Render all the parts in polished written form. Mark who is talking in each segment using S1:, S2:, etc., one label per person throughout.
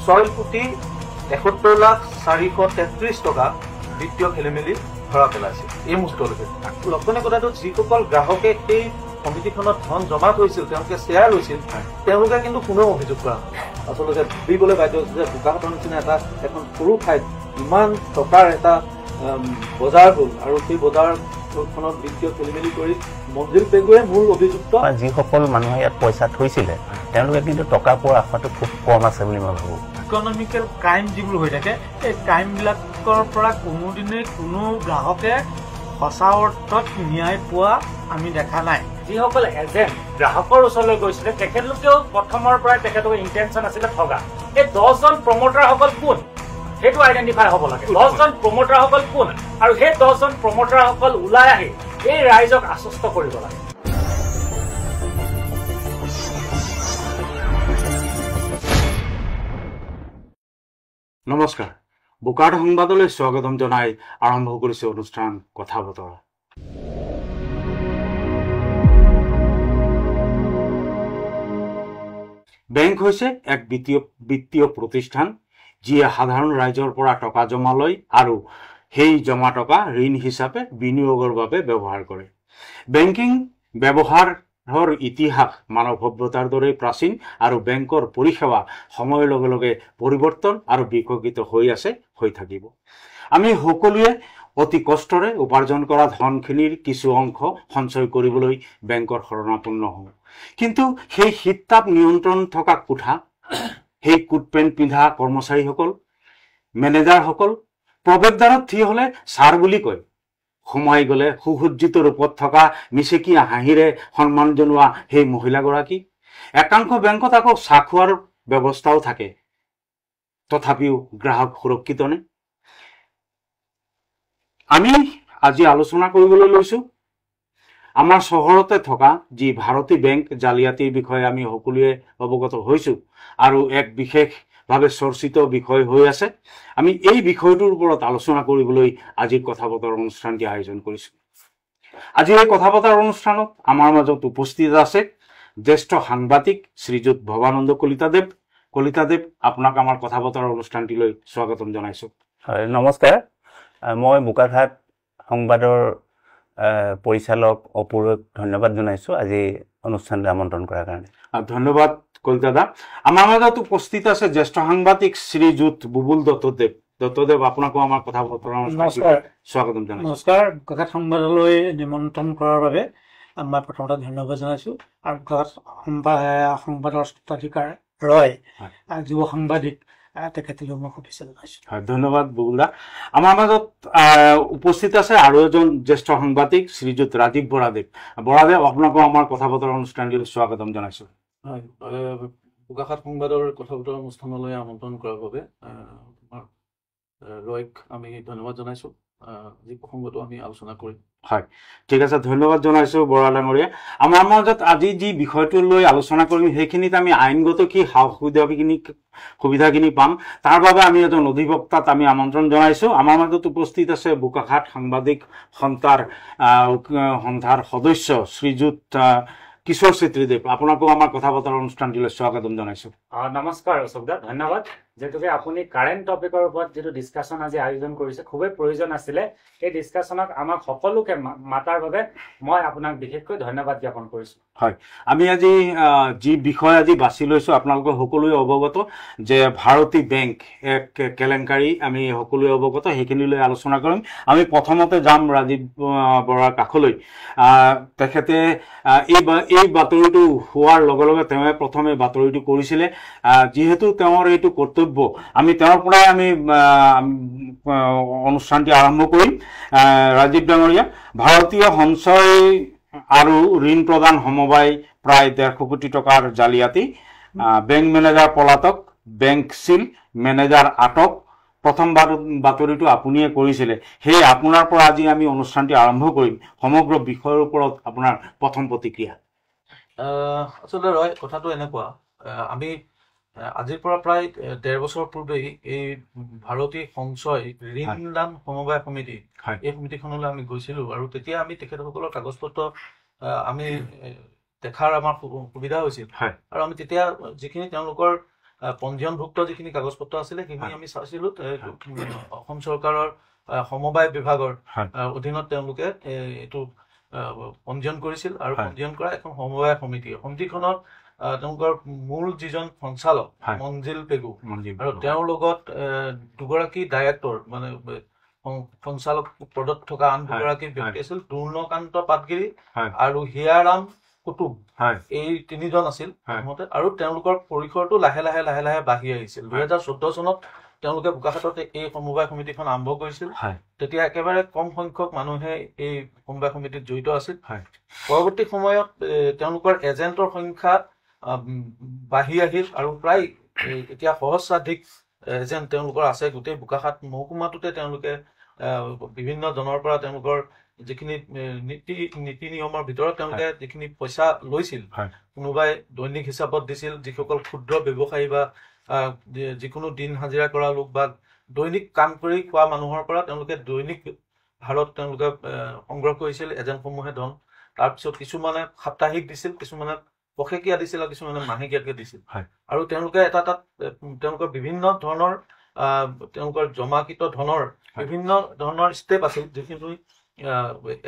S1: 6,71,433 টকা বিত্তীয় খেলিমেলি ধৰা পেলাইছে এই মুহূৰ্তলৈকে। লক্ষণীয় কথাটো যিসকল গ্ৰাহকে সেই সমিতিখনত ধন জমা কৰিছিল, তেওঁলোকে শ্বেয়াৰ লৈছিল, তেওঁলোকে কিন্তু কোনেও অভিযোগ কৰা নাই। আচলতে ভাবিবলৈ বাধ্য হৈছে যে বোকাখাটৰ নিচিনা এখন সৰু ঠাইত ইমান টকাৰ এটা বজাৰ হ'ল আৰু সেই বজাৰখনত বিত্তীয় খেলিমেলি কৰি মঞ্জিল পেগুৱে মূল অভিযুক্ত।
S2: যিসকল মানুহে ইয়াত পইচা থৈছিলে তেওঁলোকে কিন্তু টকা পোৱাৰ আশাটো খুব কম আছে বুলি মই ভাবোঁ।
S3: ইকনমিকেল ক্ৰাইম যিবোৰ হৈ থাকে এই ক্ৰাইমবিলাকৰ পৰা কোনোদিনে কোনো গ্ৰাহকে সঁচা অৰ্থত ন্যায় পোৱা আমি দেখা নাই।
S4: যিসকল এজেণ্ট গ্ৰাহকৰ ওচৰলৈ গৈছিলে তেখেতলোকেও প্ৰথমৰ পৰাই তেখেতলোকৰ ইণ্টেনশ্যন আছিলে ঠগা। এই 10জন প্ৰমোটাৰসকল কোন সেইটো আইডেণ্টিফাই হ'ব লাগে। 10জন প্ৰমোটাৰসকল কোন আৰু সেই 10জন প্ৰমোটাৰসকল ওলাই আহি এই ৰাইজক আশ্বস্ত কৰিব লাগে।
S5: নমস্কাৰ, বোকাখাট সংবাদলৈ স্বাগতম জনাই আৰম্ভ কৰিছে অনুষ্ঠান কথা বতৰা। বেংক হৈছে এক বিত্তীয় প্ৰতিষ্ঠান যিয়ে সাধাৰণ ৰাইজৰ পৰা টকা জমা লয় আৰু সেই জমা টকা ঋণ হিচাপে বিনিয়োগৰ বাবে ব্যৱহাৰ কৰে। বেংকিং ব্যৱহাৰৰ ইতিহাস মানৱ সভ্যতাৰ দৰে প্ৰাচীন আৰু বেংকৰ পৰিষেবা সময়ৰ লগে লগে পৰিৱৰ্তন আৰু বিকশিত হৈ থাকিব। আমি সকলোৱে অতি কষ্টৰে উপাৰ্জন কৰা ধনখিনিৰ কিছু অংশ সঞ্চয় কৰিবলৈ বেংকৰ শৰণাপন্ন হওঁ। কিন্তু সেই শীততাপ নিয়ন্ত্ৰণ থকা কোঠা, সেই কোট পেণ্ট পিন্ধা কৰ্মচাৰীসকল, মেনেজাৰসকল প্ৰৱেশদ্বাৰত থিয় হ'লে ছাৰ বুলি কয়। সোমাই গ'লে সুসজ্জিত ৰূপত থকা মিচিকীয়া হাঁহিৰে সন্মান জনোৱা সেই মহিলাগৰাকী। একাংশ বেংকত আকৌ চাহ খোৱাৰ ব্যৱস্থাও থাকে। তথাপিও গ্ৰাহক সুৰক্ষিত নে? আমি আজি আলোচনা কৰিবলৈ লৈছো আমাৰ চহৰতে থকা যি ভাৰতী বেংক জালিয়াতিৰ বিষয়ে আমি সকলোৱে অৱগত হৈছো আৰু এক বিশেষভাৱে চৰ্চিত বিষয় হৈ আছে। আমি এই বিষয়টোৰ ওপৰত আলোচনা কৰিবলৈ আজিৰ কথা বতৰা অনুষ্ঠানটি আয়োজন কৰিছো। আজি এই কথা বতৰা অনুষ্ঠানত আমাৰ মাজত উপস্থিত আছে জ্যেষ্ঠ সাংবাদিক শ্ৰীযুত ভৱানন্দ কলিতাদেৱ। আপোনাক আমাৰ কথা বতৰা অনুষ্ঠানটিলৈ স্বাগতম জনাইছো।
S2: হয়, নমস্কাৰ। মই বোকাখাট সংবাদৰ পৰিচালক অপূৰ্বক ধন্যবাদ জনাইছোঁ আজি অনুষ্ঠানলৈ আমন্ত্ৰণ কৰাৰ কাৰণে।
S5: ধন্যবাদ কলিতাদা। আমাৰ মাজত উপস্থিত আছে জ্যেষ্ঠ সাংবাদিক শ্ৰীযুত বুবুল দত্তদেৱ, আপোনাকো আমাৰ কথা বতৰা স্বাগতম জনাইছোঁ।
S3: নমস্কাৰ। বোকাখাট সংবাদলৈ নিমন্ত্ৰণ কৰাৰ বাবে মই প্ৰথমতে ধন্যবাদ জনাইছোঁ। আৰু বোকাখাট সংবাদৰ স্বত্বাধিকাৰ ৰয় যুৱ সাংবাদিক তেখেতলৈ মই শুভেচ্ছা জনাইছোঁ।
S5: হয়, ধন্যবাদ বুবুলদা। আমাৰ মাজত উপস্থিত আছে আৰু এজন জ্যেষ্ঠ সাংবাদিক শ্ৰীযুত ৰাজীৱ বৰাদেৱ, আপোনাকো আমাৰ কথা বতৰা অনুষ্ঠানটিলৈ স্বাগতম জনাইছোঁ।
S1: হয়, বোকাখাট সংবাদৰ কথা বতৰা অনুষ্ঠানলৈ আমন্ত্ৰণ কৰাৰ বাবে ৰয়ক আমি ধন্যবাদ জনাইছোঁ। যি প্ৰসংগটো আমি আলোচনা কৰিম।
S5: হয়, ঠিক আছে, ধন্যবাদ জনাইছোঁ বৰা ডাঙৰীয়া। আমাৰ মাজত আজি যি বিষয়টো লৈ আলোচনা কৰিম সেইখিনিত আমি আইনগত কি সুবিধাখিনি পাম তাৰ বাবে আমি এজন অধিবক্তাক আমি আমন্ত্ৰণ জনাইছোঁ। আমাৰ মাজত উপস্থিত আছে বোকাখাট সাংবাদিক সন্থাৰ সদস্য শ্ৰীযুত কিশোৰ চেত্ৰীদেৱ, আপোনাকো আমাৰ কথা বতৰা অনুষ্ঠানটিলৈ স্বাগতম জনাইছোঁ।
S4: নমস্কাৰ অশোকদা, ধন্যবাদ। যিহেতুকে আপুনি কাৰেণ্ট টপিকৰ ওপৰত যিটো ডিছকাশ্যন আজি আয়োজন কৰিছে খুবেই প্ৰয়োজন আছিলে। এই ডিছকাশ্যনক আমাক সকলোকে মাতাৰ বাবে মই আপোনাক বিশেষকৈ ধন্যবাদ জ্ঞাপন কৰিছোঁ।
S5: হয়, আমি আজি যি বিষয় আজি বাছি লৈছোঁ আপোনালোকে সকলোৱে অৱগত যে ভাৰতী বেংক এক কেলেংকাৰী, আমি সকলোৱে অৱগত, সেইখিনিলৈ আলোচনা কৰিম। আমি প্ৰথমতে যাম ৰাজীৱ বৰাৰ কাষলৈ। তেখেতে এই বাতৰিটো হোৱাৰ লগে লগে তেওঁ প্ৰথমে বাতৰিটো কৰিছিলে। যিহেতু তেওঁৰ এইটো কৰ্তব্য, আমি তেওঁৰ পৰাই আমি অনুষ্ঠানটি আৰম্ভ কৰিম। ৰাজীৱ ডাঙৰীয়া, ভাৰতীয় সঞ্চয় আৰু ঋণ প্ৰদান সমবায় প্ৰায় 150 কোটি টকাৰ জালিয়াতি, বেংক মেনেজাৰ পলাতক, বেংক চিল, মেনেজাৰ আটক। প্ৰথম বাতৰিটো আপুনিয়ে কৰিছিলে, সেই আপোনাৰ পৰা আজি আমি অনুষ্ঠানটি আৰম্ভ কৰিম। সমগ্ৰ বিষয়ৰ ওপৰত আপোনাৰ প্ৰথম প্ৰতিক্ৰিয়া।
S1: আচলতে ৰয়, কথাটো এনেকুৱা, আমি আজিৰ পৰা প্ৰায় 1.5 বছৰ পূৰ্বেই এই ভাৰতী সঞ্চয় ঋণদান সমবায় সমিতি, এই সমিতিখনলৈ আমি গৈছিলোঁ আৰু তেতিয়া আমি তেখেতসকলৰ কাগজ পত্ৰ আমি দেখাৰ আমাৰ সুবিধা হৈছিল। আৰু আমি তেতিয়া যিখিনি তেওঁলোকৰ পঞ্জীয়নভুক্ত যিখিনি কাগজ পত্ৰ আছিলে সেইখিনি আমি চাইছিলো অসম চৰকাৰৰ সমবায় বিভাগৰ অধীনত তেওঁলোকে এইটো পঞ্জীয়ন কৰিছিল আৰু পঞ্জীয়ন কৰা এখন সমবায় সমিতিখনত তেওঁলোকৰ মূল যিজন সঞ্চালক মঞ্জিল পেগু আৰু তেওঁৰ লগত দুগৰাকী ডাইৰেক্টৰ মানে সঞ্চালক পদত থকা আন দুগৰাকী ব্যক্তি আছিল দুৰ্ণকান্ত পাটগিৰি আৰু হিয়াৰাম কুতুব এই তিনিজন আছিল আৰু তেওঁলোকৰ পৰিসৰটো লাহে লাহে বাঢ়ি আহিছিল 2014 চনত তেওঁলোকে বোকাখাটত এই সমবায় সমিতিখন আৰম্ভ কৰিছিল তেতিয়া একেবাৰে কম সংখ্যক মানুহে এই সমবায় সমিতিত জড়িত আছিল পৰৱৰ্তী সময়ত তেওঁলোকৰ এজেণ্টৰ সংখ্যা বাঢ়ি আহিল আৰু প্ৰায় এতিয়া সহস্ৰাধিক এজেণ্ট তেওঁলোকৰ আছে গোটেই বোকাখাট মহকুমাটোতে তেওঁলোকে বিভিন্ন জনৰ পৰা তেওঁলোকৰ যিখিনি নীতি নিয়মৰ ভিতৰত তেওঁলোকে যিখিনি পইচা লৈছিল কোনোবাই দৈনিক হিচাপত দিছিল যিসকল ক্ষুদ্ৰ ব্যৱসায়ী বা যিকোনো দিন হাজিৰা কৰা লোক বা দৈনিক কাম কৰি খোৱা মানুহৰ পৰা তেওঁলোকে দৈনিক হাৰত তেওঁলোকে সংগ্ৰহ কৰিছিল এজেণ্টসমূহে ধন তাৰপিছত কিছুমানে সাপ্তাহিক দিছিল কিছুমানে পষেকীয়া দিছিল আৰু কিছুমানে মাহেকীয়াকে দিছিল আৰু তেওঁলোকে এটা তেওঁলোকৰ বিভিন্ন ধৰণৰ তেওঁলোকৰ জমাকৃত ধনৰ বিভিন্ন ধৰণৰ ষ্টেপ আছিল যিখিনি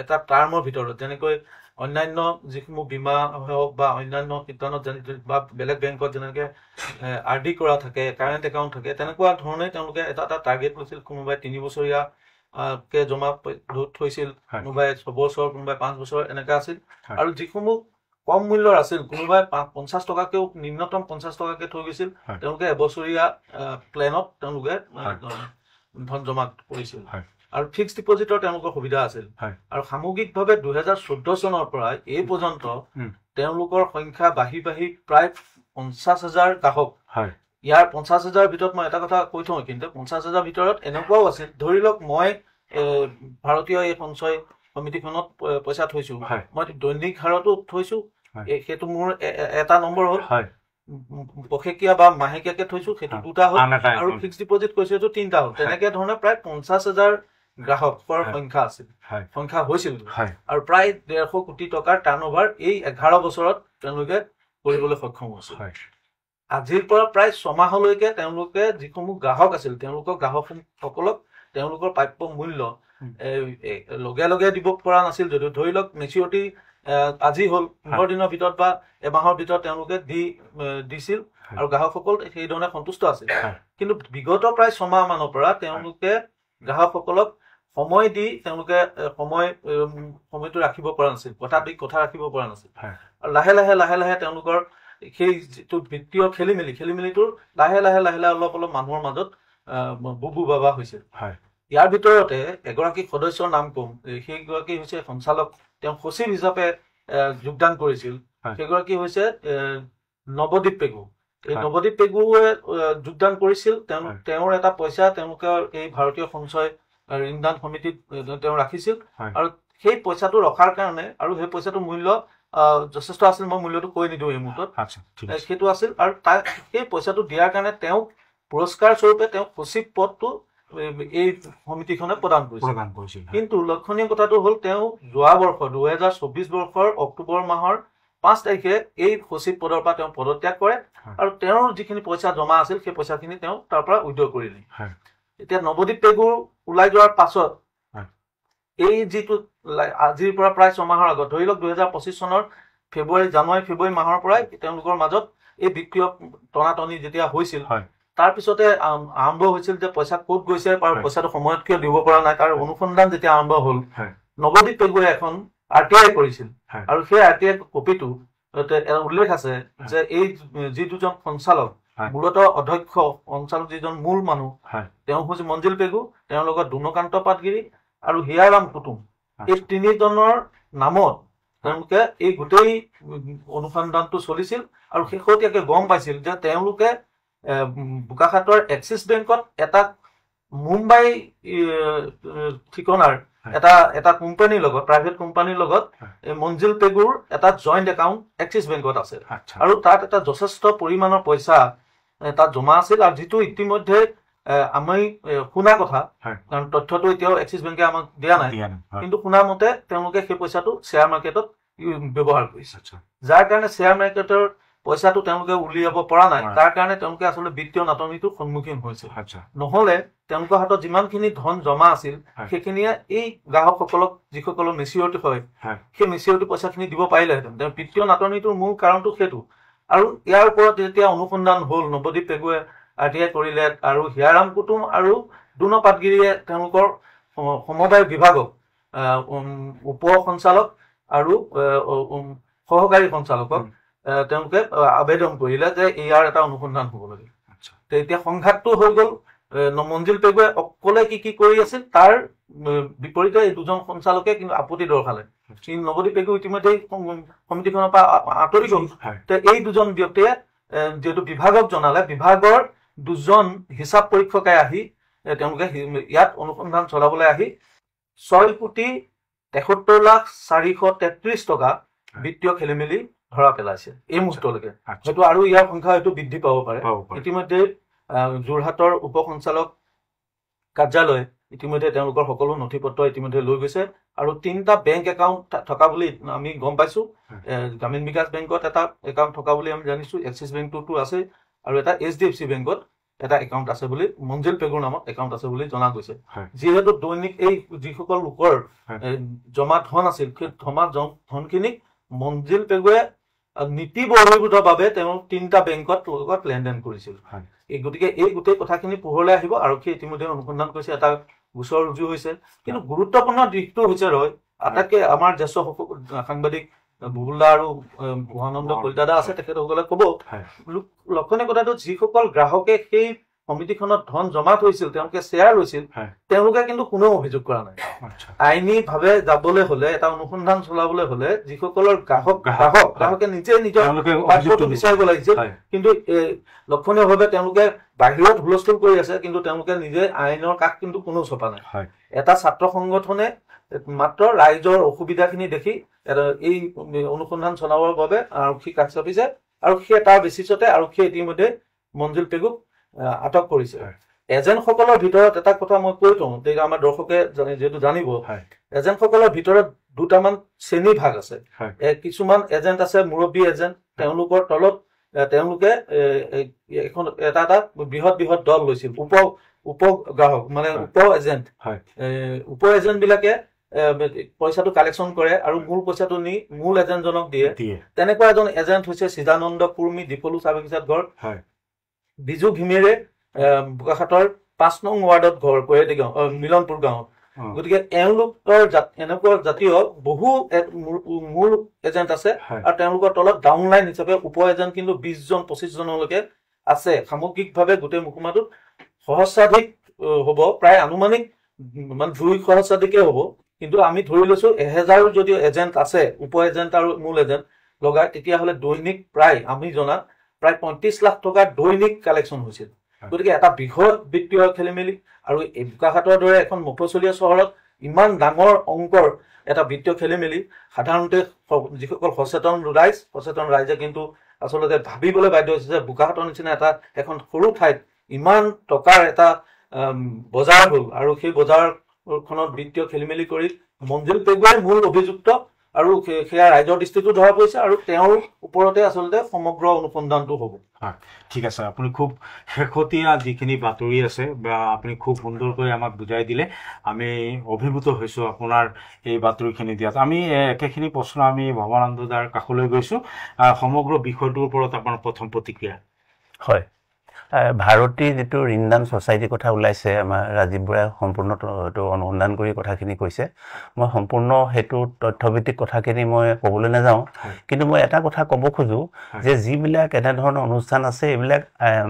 S1: এটা টাৰ্মৰ ভিতৰত যেনেকৈ অন্যান্য যিসমূহ বীমা হওক বা অন্যান্য সিদ্ধান্ত বা বেলেগ বেংকত যেনেকৈ RD কৰা থাকে কাৰেণ্ট একাউণ্ট থাকে তেনেকুৱা ধৰণে তেওঁলোকে এটা টাৰ্গেট লৈছিল কোনোবাই 3 বছৰীয়া কে জমা থৈছিল কোনোবাই 6 বছৰ কোনোবাই 5 বছৰ এনেকুৱা আছিল আৰু যিসমূহ কম মূল্যৰ আছিল কোনোবাই 50 টকাকেও নিম্নতম 50 টকাকে থৈ গৈছিল তেওঁলোকে এবছৰীয়া প্লেনত তেওঁলোকে ধন জমা কৰিছিল আৰু ফিক্সড ডিপজিটৰ তেওঁলোকৰ সুবিধা আছিল আৰু সামগ্ৰিকভাৱে 2014 চনৰ পৰা এই পৰ্যন্ত তেওঁলোকৰ সংখ্যা বাঢ়ি প্ৰায় 50,000 গ্ৰাহক ইয়াৰ 50,000 ভিতৰত মই এটা কথা কৈ থওঁ কিন্তু 50,000 ভিতৰত এনেকুৱাও আছিল ধৰি লওক মই ভাৰতীয় এই সঞ্চয় সমিতিখনত পইচা থৈছো মই দৈনিক হাৰতো থৈছো সেইটো মোৰ এটা নম্বৰ হ'ল পষেকীয়া বা মাহেকীয়াকে থৈছো সেইটো দুটা হ'ল আৰু ফিক্সড ডিপজিট কৈছো সেইটো তিনিটা হ'ল তেনেকে ধৰণে প্ৰায় 50,000 গ্ৰাহকৰ সংখ্যা হৈছিল আৰু প্ৰায় 150 কোটি টকাৰ টাৰ্ণঅভাৰ এই 11 বছৰত তেওঁলোকে কৰিবলৈ সক্ষম হৈছিল আজিৰ পৰা প্ৰায় 6 মাহলৈকে তেওঁলোকে যিসমূহ গ্ৰাহক আছিল তেওঁলোকৰ গ্ৰাহকসকলক তেওঁলোকৰ প্ৰাপ্য মূল্য লগে লগে দিব পৰা নাছিল যদিও ধৰি লওক মেচিউৰিটি আজি হ'ল 15 দিনৰ ভিতৰত বা এমাহৰ ভিতৰত তেওঁলোকে দিছিল আৰু গ্ৰাহকসকল সেই ধৰণে সন্তুষ্ট আছিল কিন্তু বিগত প্ৰায় 6 মাহ মানৰ পৰা তেওঁলোকে গ্ৰাহকসকলক সময় দি তেওঁলোকে সময়টো ৰাখিব পৰা নাছিল কথা ৰাখিব পৰা নাছিল আৰু লাহে লাহে তেওঁলোকৰ সেই যিটো বিত্তীয় খেলিমেলিটোৰ লাহে লাহে অলপ মানুহৰ মাজত বুবু বাবা হৈছিল ইয়াৰ ভিতৰতে এগৰাকী সদস্যৰ নাম কম সেইগৰাকী হৈছে সঞ্চালক তেওঁ সচিব হিচাপে যোগদান কৰিছিল সেইগৰাকী হৈছে নৱদ্বীপ পেগু এই নৱদ্বীপ পেগুৱে যোগদান কৰিছিল তেওঁৰ এটা পইচা তেওঁলোকৰ এই ভাৰতীয় সঞ্চয় ঋণদান সমিতিত তেওঁ ৰাখিছিল আৰু সেই পইচাটো ৰখাৰ কাৰণে আৰু সেই পইচাটো মূল্য যথেষ্ট আছিল মই মূল্যটো কৈ নিদিওঁ এই মুহূৰ্তত সেইটো আছিল আৰু সেই পইচাটো দিয়াৰ কাৰণে তেওঁ পুৰস্কাৰ স্বৰূপে তেওঁ সচিব পদটো এই সমিতিখনে প্ৰদান কৰিছিল কিন্তু লক্ষণীয় কথাটো হ'ল তেওঁ যোৱা বৰ্ষ 2024 বৰ্ষৰ অক্টোবৰ মাহৰ 5 তাৰিখে এই সচিব পদৰ পৰা তেওঁ পদত্যাগ কৰে আৰু তেওঁৰ যিখিনি পইচা জমা আছিল সেই পইচাখিনি তেওঁ তাৰ পৰা উইথড্ৰ কৰিলে এতিয়া নৱদ্বীপ পেগু ওলাই যোৱাৰ পাছত এই যিটো আজিৰ পৰা প্ৰায় 6 মাহৰ আগত ধৰি লওক 2025 চনৰ জানুৱাৰী ফেব্ৰুৱাৰী মাহৰ পৰাই তেওঁলোকৰ মাজত এই বিক্ৰিয় টনাটনি যেতিয়া হৈছিল তাৰপিছতে আৰম্ভ হৈছিল যে পইচা ক'ত গৈছে আৰু পইচাটো সময়ত কিয় দিব পৰা নাই তাৰ অনুসন্ধান যেতিয়া আৰম্ভ হ'ল নৱদ্বীপ পেগুৱে এখন RTI কৰিছিল আৰু সেই RTI কপিটো উল্লেখ আছে যে এই যি দুজন সঞ্চালক মূলতঃ অধ্যক্ষ সঞ্চালক যিজন মূল মানুহ তেওঁ হৈছে মঞ্জিল পেগু তেওঁৰ লগত দুৰ্ণকান্ত পাটগিৰি আৰু হিয়াৰাম কুতুম এই তিনিজনৰ নামত তেওঁলোকে এই গোটেই অনুসন্ধানটো চলিছিল আৰু শেহতীয়াকৈ গম পাইছিল যে তেওঁলোকে বোকাখাটৰ এক্সিছ বেংকত এটা মুম্বাই ঠিকনাৰ এটা কোম্পানীৰ লগত প্ৰাইভেট কোম্পানীৰ লগত মঞ্জিল পেগুৰ এটা জইণ্ট একাউণ্ট এক্সিছ বেংকত আছে আৰু তাত এটা যথেষ্ট পৰিমাণৰ পইচা তাত জমা আছিল আৰু যিটো ইতিমধ্যে আমি শুনা কথা কাৰণ তথ্যটো এতিয়াও এক্সিছ বেংকে আমাক দিয়া নাই কিন্তু শুনা মতে তেওঁলোকে সেই পইচাটো শ্বেয়াৰ মাৰ্কেটত ব্যৱহাৰ কৰিছে যাৰ কাৰণে শ্বেয়াৰ মাৰ্কেটৰ পইচাটো তেওঁলোকে উলিয়াব পৰা নাই তাৰ কাৰণে তেওঁলোকে আচলতে বিত্তীয় নাটনিটোৰ সন্মুখীন হৈছে নহলে তেওঁলোকৰ হাতত যিমানখিনি ধন জমা আছিল সেইখিনিয়ে এই গ্ৰাহকসকলক যিসকলৰ মেচিউৰিটি হয় সেই মেচিউৰিটি পইচাখিনি দিব পাৰিলেহেঁতেন তেওঁ বিত্তীয় নাটনিটোৰ মূল কাৰণটো সেইটো আৰু ইয়াৰ ওপৰত যেতিয়া অনুসন্ধান হ'ল নৱদ্বীপ পেগুৱে RTI কৰিলে আৰু হিয়াৰাম কুটুম আৰু দুনো পাটগিৰিয়ে তেওঁলোকৰ সমবায় বিভাগক উপ সঞ্চালক আৰু সহকাৰী সঞ্চালকক তেওঁলোকে আবেদন কৰিলে যে ইয়াৰ এটা অনুসন্ধান হ'ব লাগে তেতিয়া সংঘাতটো হৈ গ'ল মঞ্জিল পেগুৱে অকলে কি কৰি আছিল তাৰ বিপৰীতে এই দুজন সঞ্চালকে কিন্তু আপত্তি দৰ্শালে নৱদ্বীপ পেগু ইতিমধ্যে সমিতিখনৰ পৰা আঁতৰি গ'ল এই দুজন ব্যক্তিয়ে যিহেতু বিভাগক জনালে বিভাগৰ দুজন হিচাপ পৰীক্ষকে আহি তেওঁলোকে ইয়াত অনুসন্ধান চলাবলৈ আহি 6,73,433 টকা বিত্তীয় খেলিমেলি ধৰা পেলাইছে এই মুহূৰ্তলৈকে হয়তো আৰু ইয়াৰ সংখ্যা হয়তো বৃদ্ধি পাব পাৰে ইতিমধ্যে যোৰহাটৰ উপ সঞ্চালক কাৰ্যালয়ে ইতিমধ্যে তেওঁলোকৰ সকলো নথি পত্ৰ ইতিমধ্যে লৈ গৈছে আৰু 3টা বেংক একাউণ্ট থকা বুলি আমি গম পাইছো গ্ৰামীণ বিকাশ বেংকত এটা একাউণ্ট থকা বুলি আমি জানিছো এক্সিছ বেংকটো আছে আৰু এটা HDFC বেংকত এটা একাউণ্ট আছে বুলি মঞ্জিল পেগুৰ নামত একাউণ্ট আছে বুলি জনা গৈছে যিহেতু দৈনিক এই যিসকল লোকৰ জমা ধন আছিল সেই জমা ধনখিনিক মঞ্জিল পেগুৱে নীতি বহিৰ্ভূতভাৱে তেওঁ 3টা বেংকত লগত লেনদেন কৰিছিল গতিকে এই গোটেই কথাখিনি পোহৰলৈ আহিব আৰক্ষী ইতিমধ্যে অনুসন্ধান কৰিছে এটা গোচৰ ৰুজু হৈছে কিন্তু গুৰুত্বপূৰ্ণ দিশটো হৈছে ৰয় আটাইতকৈ আমাৰ জ্যেষ্ঠ সাংবাদিক বুবুলদা আৰু মহানন্দ কলিতাদা আছে তেখেতসকলে ক'ব লক্ষণীয় কথাটো যিসকল গ্ৰাহকে সেই সমিতিখনত ধন জমা থৈছিল তেওঁলোকে শ্বেয়াৰ লৈছিল তেওঁলোকে কিন্তু কোনেও অভিযোগ কৰা নাই আইনীভাৱে যাবলৈ হলে এটা অনুসন্ধান চলাবলৈ হলে যিসকলৰ গ্ৰাহকে নিজে নিজৰ বিচাৰিব লাগিছিল কিন্তু লক্ষণীয়ভাৱে তেওঁলোকে বাহিৰত হুলস্থুল কৰি আছে কিন্তু তেওঁলোকে নিজে আইনৰ কাষ কিন্তু কোনো চপা নাই এটা ছাত্ৰ সংগঠনে মাত্ৰ ৰাইজৰ অসুবিধাখিনি দেখি এই অনুসন্ধান চলাবৰ বাবে আৰক্ষী কাষ চাপিছে আৰু সেই তাৰ বেচিছতে আৰক্ষীয়ে ইতিমধ্যে মঞ্জিল পেগুক আটক কৰিছে এজেণ্টসকলৰ ভিতৰত এটা কথা মই কৈ থওঁ আমাৰ দৰ্শকে যিহেতু জানিব এজেণ্টসকলৰ ভিতৰত দুটামান শ্ৰেণী ভাগ আছে কিছুমান এজেণ্ট আছে মুৰব্বী এজেণ্ট তেওঁলোকৰ তলত তেওঁলোকে এখন এটা বৃহৎ দল লৈছিল উপ গ্ৰাহক মানে উপ এজেণ্ট বিলাকে পইচাটো কালেকশ্যন কৰে আৰু মূল পইচাটো নি মূল এজেণ্টজনক দিয়ে তেনেকুৱা এজন এজেণ্ট হৈছে চিদানন্দ কুৰ্মী দীপলু চাবিকিচাত ঘৰ বিজু ঘিমিৰে বোকাখাটৰ 5 নং ৱাৰ্ডত ঘৰ মিলনপুৰ গাঁৱত গতিকে এওঁলোকৰ এনেকুৱা জাতীয় বহু মূল এজেণ্ট আছে আৰু তেওঁলোকৰ তলত ডাউনলাইন হিচাপে উপ এজেণ্ট কিন্তু 20জন 25জনলৈকে আছে সামগ্ৰিকভাৱে গোটেই মহকুমাটোত সহস্ৰাধিক হ'ব প্ৰায় আনুমানিক মানে 2 সহস্ৰাধিকে হ'ব কিন্তু আমি ধৰি লৈছো 1000 যদি এজেণ্ট আছে উপ এজেণ্ট আৰু মূল এজেণ্ট লগাই তেতিয়াহ'লে দৈনিক প্ৰায় আমি জনাত প্ৰায় 35 লাখ টকা দৈনিক কালেকশ্যন হৈছিল গতিকে এটা বৃহৎ বিত্তীয় খেলিমেলি আৰু এই বোকাখাটৰ দৰে এখন মফচলীয়া চহৰত ইমান ডাঙৰ অংকৰ এটা বিত্তীয় খেলিমেলি সাধাৰণতে যিসকল সচেতন ৰাইজে কিন্তু আচলতে ভাবিবলৈ বাধ্য হৈছে যে বোকাখাটৰ নিচিনা এখন সৰু ঠাইত ইমান টকাৰ এটা বজাৰ হ'ল আৰু সেই বজাৰখনত বিত্তীয় খেলিমেলি কৰি মঞ্জিল পেগুৱাই মূল অভিযুক্ত আৰু সেয়া ৰাইজৰ দৃষ্টিটো ধৰা পৰিছে আৰু তেওঁৰ ওপৰতে আচলতে সমগ্ৰ অনুসন্ধানটো হ'ব
S5: ঠিক আছে আপুনি খুব শেহতীয়া যিখিনি বাতৰি আছে বা আপুনি খুব সুন্দৰকৈ আমাক বুজাই দিলে আমি অভিভূত হৈছোঁ আপোনাৰ এই বাতৰিখিনি দিয়াত আমি একেখিনি প্ৰশ্ন আমি ভৱানন্দদাৰ কাষলৈ গৈছোঁ সমগ্ৰ বিষয়টোৰ ওপৰত আপোনাৰ প্ৰথম প্ৰতিক্ৰিয়া
S2: হয় ভাৰতী যিটো ঋণদান ছ'চাইটিৰ কথা ওলাইছে আমাৰ ৰাজীৱ বৰাই সম্পূৰ্ণ অনুসন্ধান কৰি কথাখিনি কৈছে মই সম্পূৰ্ণ সেইটো তথ্যভিত্তিক কথাখিনি মই ক'বলৈ নাযাওঁ কিন্তু মই এটা কথা ক'ব খোজোঁ যে যিবিলাক এনেধৰণৰ অনুষ্ঠান আছে এইবিলাক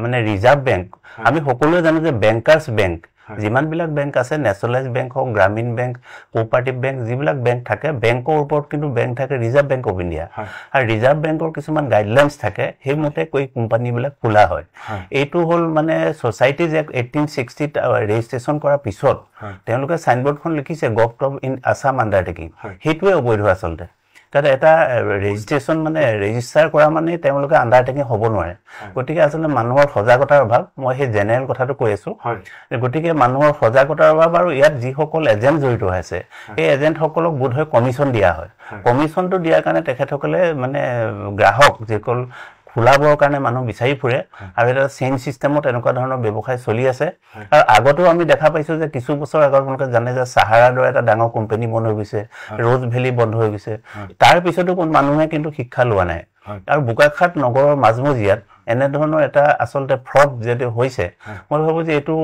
S2: মানে ৰিজাৰ্ভ বেংক আমি সকলোৱে জানো যে বেংকাৰ্ছ বেংক যিমানবিলাক বেংক আছে নেশ্যনেলাইজ বেংক হওক গ্ৰামীণ বেংক কোঅপাৰেটিভ বেংক যিবিলাক বেংক থাকে বেংকৰ ওপৰত কিন্তু বেংক থাকে ৰিজাৰ্ভ বেংক অফ ইণ্ডিয়া আৰু ৰিজাৰ্ভ বেংকৰ কিছুমান গাইডলাইনছ থাকে সেইমতে কৈ কোম্পানীবিলাক খোলা হয় এইটো হ'ল মানে ছ'চাইটি যে 1860 ৰেজিষ্ট্ৰেশ্যন কৰাৰ পিছত তেওঁলোকে চাইনবোৰ্ডখন লিখিছে government of in Assam undertaking সেইটোৱে অবৈধ আচলতে তাতে এটা ৰেজিষ্ট্ৰেশ্যন মানে ৰেজিষ্টাৰ কৰা মানে তেওঁলোকে আণ্ডাৰটেকিং হ'ব নোৱাৰে গতিকে আচলতে মানুহৰ সজাগতাৰ অভাৱ মই সেই জেনেৰেল কথাটো কৈ আছোঁ গতিকে মানুহৰ সজাগতাৰ অভাৱ আৰু ইয়াত যিসকল এজেণ্ট জড়িত হৈ আছে সেই এজেণ্টসকলক বোধহয় কমিশ্যন দিয়া হয় কমিশ্যনটো দিয়াৰ কাৰণে তেখেতসকলে মানে গ্ৰাহক যিসকল ফুলাবৰ কাৰণে মানুহ বিচাৰি ফুৰে আৰু এটা চেইন চিষ্টেমত এনেকুৱা ধৰণৰ ব্যৱসায় চলি আছে আৰু আগতেও আমি দেখা পাইছো যে কিছু বছৰ আগত আপোনালোকে জানে যে সাহাৰাৰ দৰে এটা ডাঙৰ কোম্পানী বন্ধ হৈ গৈছে ৰ'জ ভেলি বন্ধ হৈ গৈছে তাৰ পিছতো মানুহে কিন্তু শিক্ষা লোৱা নাই আৰু বোকাখাট নগৰৰ মাজমজিয়াত এনেধৰণৰ এটা আচলতে ফ্ৰড যেটো হৈছে মই ভাবো যে এইটো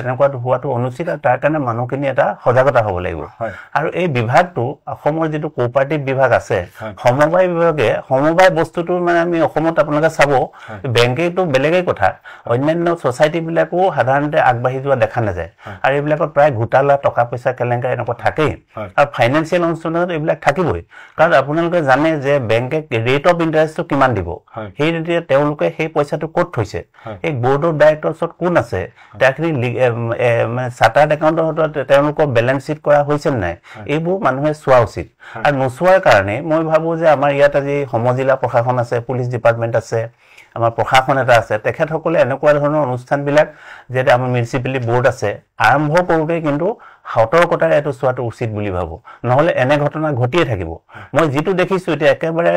S2: এনেকুৱা হোৱাটো অনুচিত তাৰ কাৰণে মানুহখিনি এটা সজাগতা হ'ব লাগিব আৰু এই বিভাগটো অসমৰ যেটো কোঅপাৰেটিভ বিভাগ আছে সমবায় বিভাগে সমবায় বস্তুটো মানে আমি অসমত আপোনালোকে চাব বেংকেটো বেলেগেই কথা অন্যান্য সোসাইটি বিলাকো সাধাৰণতে আগবাঢ়ি যোৱা দেখা নাযায় আৰু এইবিলাকত প্ৰায় ঘোটালা টকা পইচা কেলেংকাৰী এনেকুৱা থাকেই আৰু ফাইনেন্সিয়েল অনুষ্ঠানত এইবিলাক থাকিবই কাৰণ আপোনালোকে জানে যে বেংকে ৰেট অফ ইন্টাৰেষ্টটো কিমান দিব সেই ৰেটে তেওঁলোকে সেই পইচাটো ক'ত থৈছে এই বোৰ্ড অফ ডাইৰেক্টৰছত কোন আছে তাকৰি মানে চাৰ্টাৰ্ড একাউণ্টত তেওঁলোকৰ বেলেন্স शीट কৰা হৈছে নাই এইবোৰ মানুহে চোৱা উচিত আৰু নচোৱাৰ কাৰণে মই ভাবো যে আমাৰ ইয়াত আজি সমজিলা প্ৰশাসন আছে পুলিচ ডিপাৰ্টমেন্ট আছে আমাৰ প্ৰশাসন এটা আছে তেখেতসকলে এনেকুৱা ধৰণৰ অনুষ্ঠানবিলাক যেটা আমাৰ মিউনিসিপালিটি বোৰ্ড আছে আৰম্ভ কৰোতে কিন্তু সতৰ্কতাৰে এটো চোৱাটো উচিত বুলি ভাবো নহলে এনে ঘটনা ঘটিয়ে থাকিব মই যেটো দেখিছো এটা একেবাৰে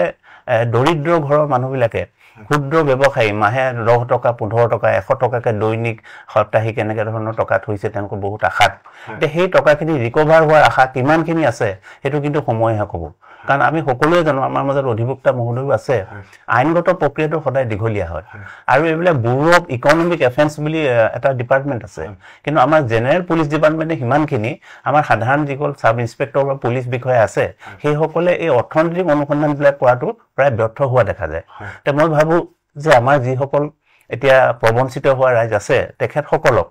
S2: দৰিদ্ৰ ঘৰৰ মানুহবিলাকে ক্ষুদ্ৰ ব্যৱসায়ী মাহে 10 টকা 15 টকা 100 টকাকে দৈনিক সপ্তাহিক এনেকে ধৰণৰ টকা থৈছে তেওঁলোকৰ বহুত আশাত তে সেই টকাখিনি ৰিকভাৰ হোৱাৰ আশা কিমানখিনি আছে হেতু কিন্তু সময়হে ক'ব কাৰণ আমি সকলোৱে জানো আমাৰ মাজত অধিভুক্তা মহোদয় আছে আইনগত প্ৰক্ৰিয়াটো সদায় দীঘলীয়া হয় আৰু এইবিলাক ব্যুৰো অফ ইকনমিক এফেন্স বুলি এটা ডিপাৰ্টমেন্ট আছে কিন্তু আমাৰ জেনাৰেল পুলিচ ডিপাৰ্টমেন্টে হিমানখিনি আমাৰ সাধাৰণ যিকল সাব ইন্সপেক্টৰ বা পুলিচ বিষয়া আছে সেই সকলে এই অৰ্থনৈতিক অনুসন্ধানবিলাক কৰাটো প্ৰায় ব্যৰ্থ হোৱা দেখা যায় তে মই ভাবো যে আমাৰ যি সকল এতিয়া প্ৰবঞ্চিত হোৱা ৰাইজ আছে তেখেত সকলক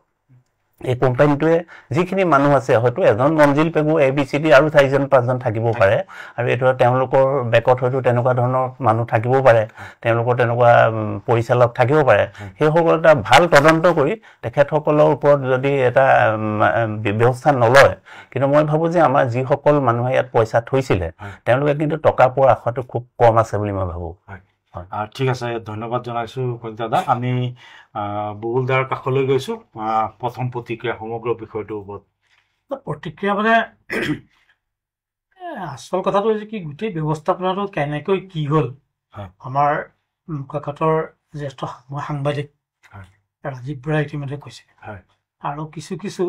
S2: এই কোম্পানীটোৱে যিখিনি মানুহ আছে হয়তো এজন মঞ্জিল পেগু এবিসিডি আৰু 4-5জন থাকিব পাৰে আৰু এটো তেওঁলোকৰ বেকত হয়তো তেনেকুৱা ধৰণৰ মানুহ থাকিব পাৰে তেওঁলোকৰ তেনেকুৱা পৰিচালক থাকিব পাৰে সেই সকলটা ভাল তদন্ত কৰি তেখেত সকলৰ ওপৰত যদি এটা ব্যৱস্থা নলয় কিন্তু মই ভাবো যে আমাৰ যি সকল মানুহে ইয়াত পইচা থৈছিলে তেওঁলোকে কিন্তু টকা পোৱাৰ আশাটো খুব কম আছে বুলি মই ভাবো
S5: ঠিক আছে ধন্যবাদ জনাইছো দাদা আমি বুবুলদাৰ কাখলৈ গৈছো প্ৰথম প্ৰতিক্ৰিয়া সমগ্ৰ বিষয়টোৰ ওপৰত
S3: প্ৰতিক্ৰিয়া মানে আসল কথাটো যে কি গুটেই ব্যৱস্থাপনাটো কেনেকৈ কি হ'ল আমাৰ মুখাঘাটৰ জ্যেষ্ঠ সাংবাদিক ৰাজীৱ বৰাই ইতিমধ্যে কৈছে আৰু কিছু কিছু